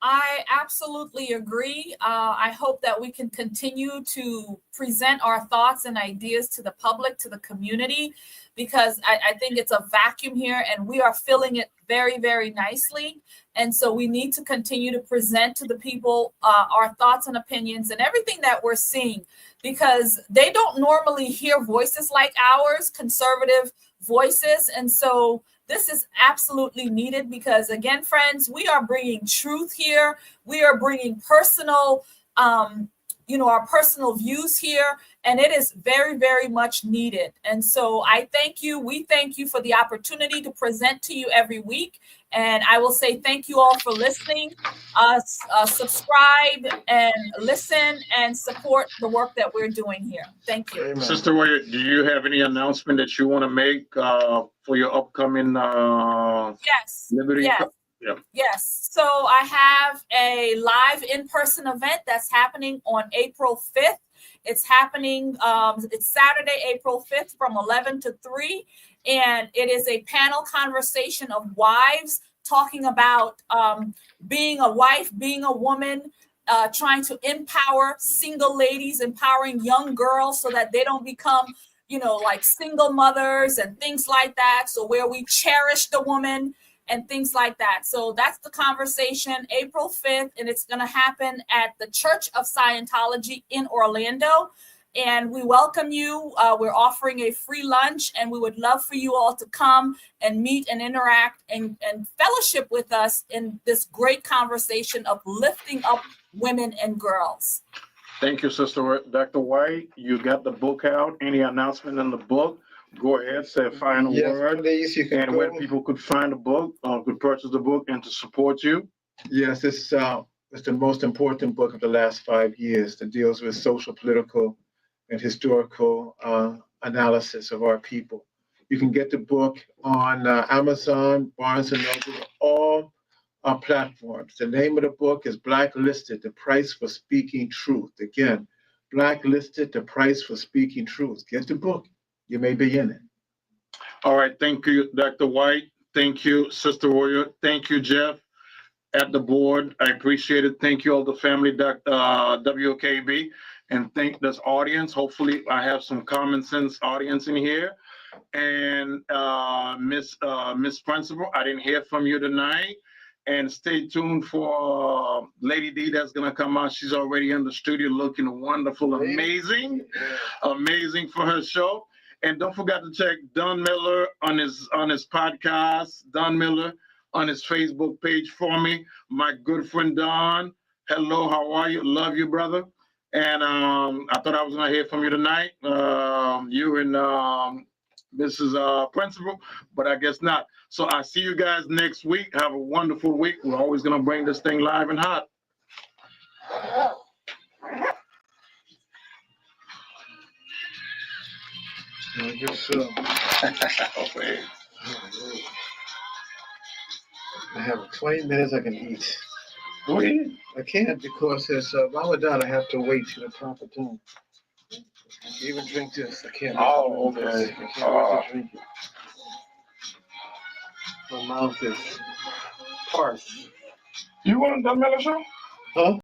I absolutely agree. I hope that we can continue to present our thoughts and ideas to the public, to the community, because I think it's a vacuum here and we are filling it very, very nicely. And so we need to continue to present to the people our thoughts and opinions and everything that we're seeing, because they don't normally hear voices like ours, conservative voices. And so this is absolutely needed because, again, friends, we are bringing truth here. We are bringing personal, our personal views here, and it is very, very much needed. And so I thank you. We thank you for the opportunity to present to you every week. And I will say thank you all for listening. Subscribe and listen and support the work that we're doing here. Thank you. Amen. Sister Warrior, do you have any announcement that you want to make for your upcoming Yes. Liberty? Yes. Yeah. Yes. So I have a live in-person event that's happening on April 5th. It's happening, it's Saturday, April 5th from 11 to 3. And it is a panel conversation of wives talking about being a wife, being a woman, trying to empower single ladies, empowering young girls so that they don't become, like single mothers and things like that. So where we cherish the woman and things like that. So that's the conversation, April 5th, and it's going to happen at the Church of Scientology in Orlando. And we welcome you. We're offering a free lunch, and we would love for you all to come and meet and interact and fellowship with us in this great conversation of lifting up women and girls. Thank you, Sister Dr. White. You got the book out. Any announcement in the book? Go ahead, say a final Yes, word. please, you can And go. where people could find the book, could purchase the book and to support you. Yes, it's the most important book of the last 5 years that deals with social, political, and historical analysis of our people. You can get the book on Amazon, Barnes & Noble, all our platforms. The name of the book is Blacklisted, The Price for Speaking Truth. Again, Blacklisted, The Price for Speaking Truth. Get the book. you may be in it. All right. Thank you, Dr. White. Thank you, Sister Warrior. Thank you, Jeff, at the board. I appreciate it. Thank you, all the family, WOKB, and thank this audience. Hopefully, I have some common sense audience in here. And Miss Principal, I didn't hear from you tonight. And stay tuned for Lady D that's gonna come out. She's already in the studio looking wonderful, amazing for her show. And don't forget to check Don Miller on his podcast, Don Miller on his Facebook page for me. My good friend Don. Hello, how are you? Love you, brother. And I thought I was gonna hear from you tonight. You and Mrs. Principal, but I guess not. So I see you guys next week. Have a wonderful week. We're always gonna bring this thing live and hot. I guess so. I have 20 minutes I can eat. Wait. I can't because it's Ramadan. I have to wait till the proper time. Even drink this. I can't. Oh, okay. I can't wait to drink it. My mouth is parched. You want a Don Miller show? Huh?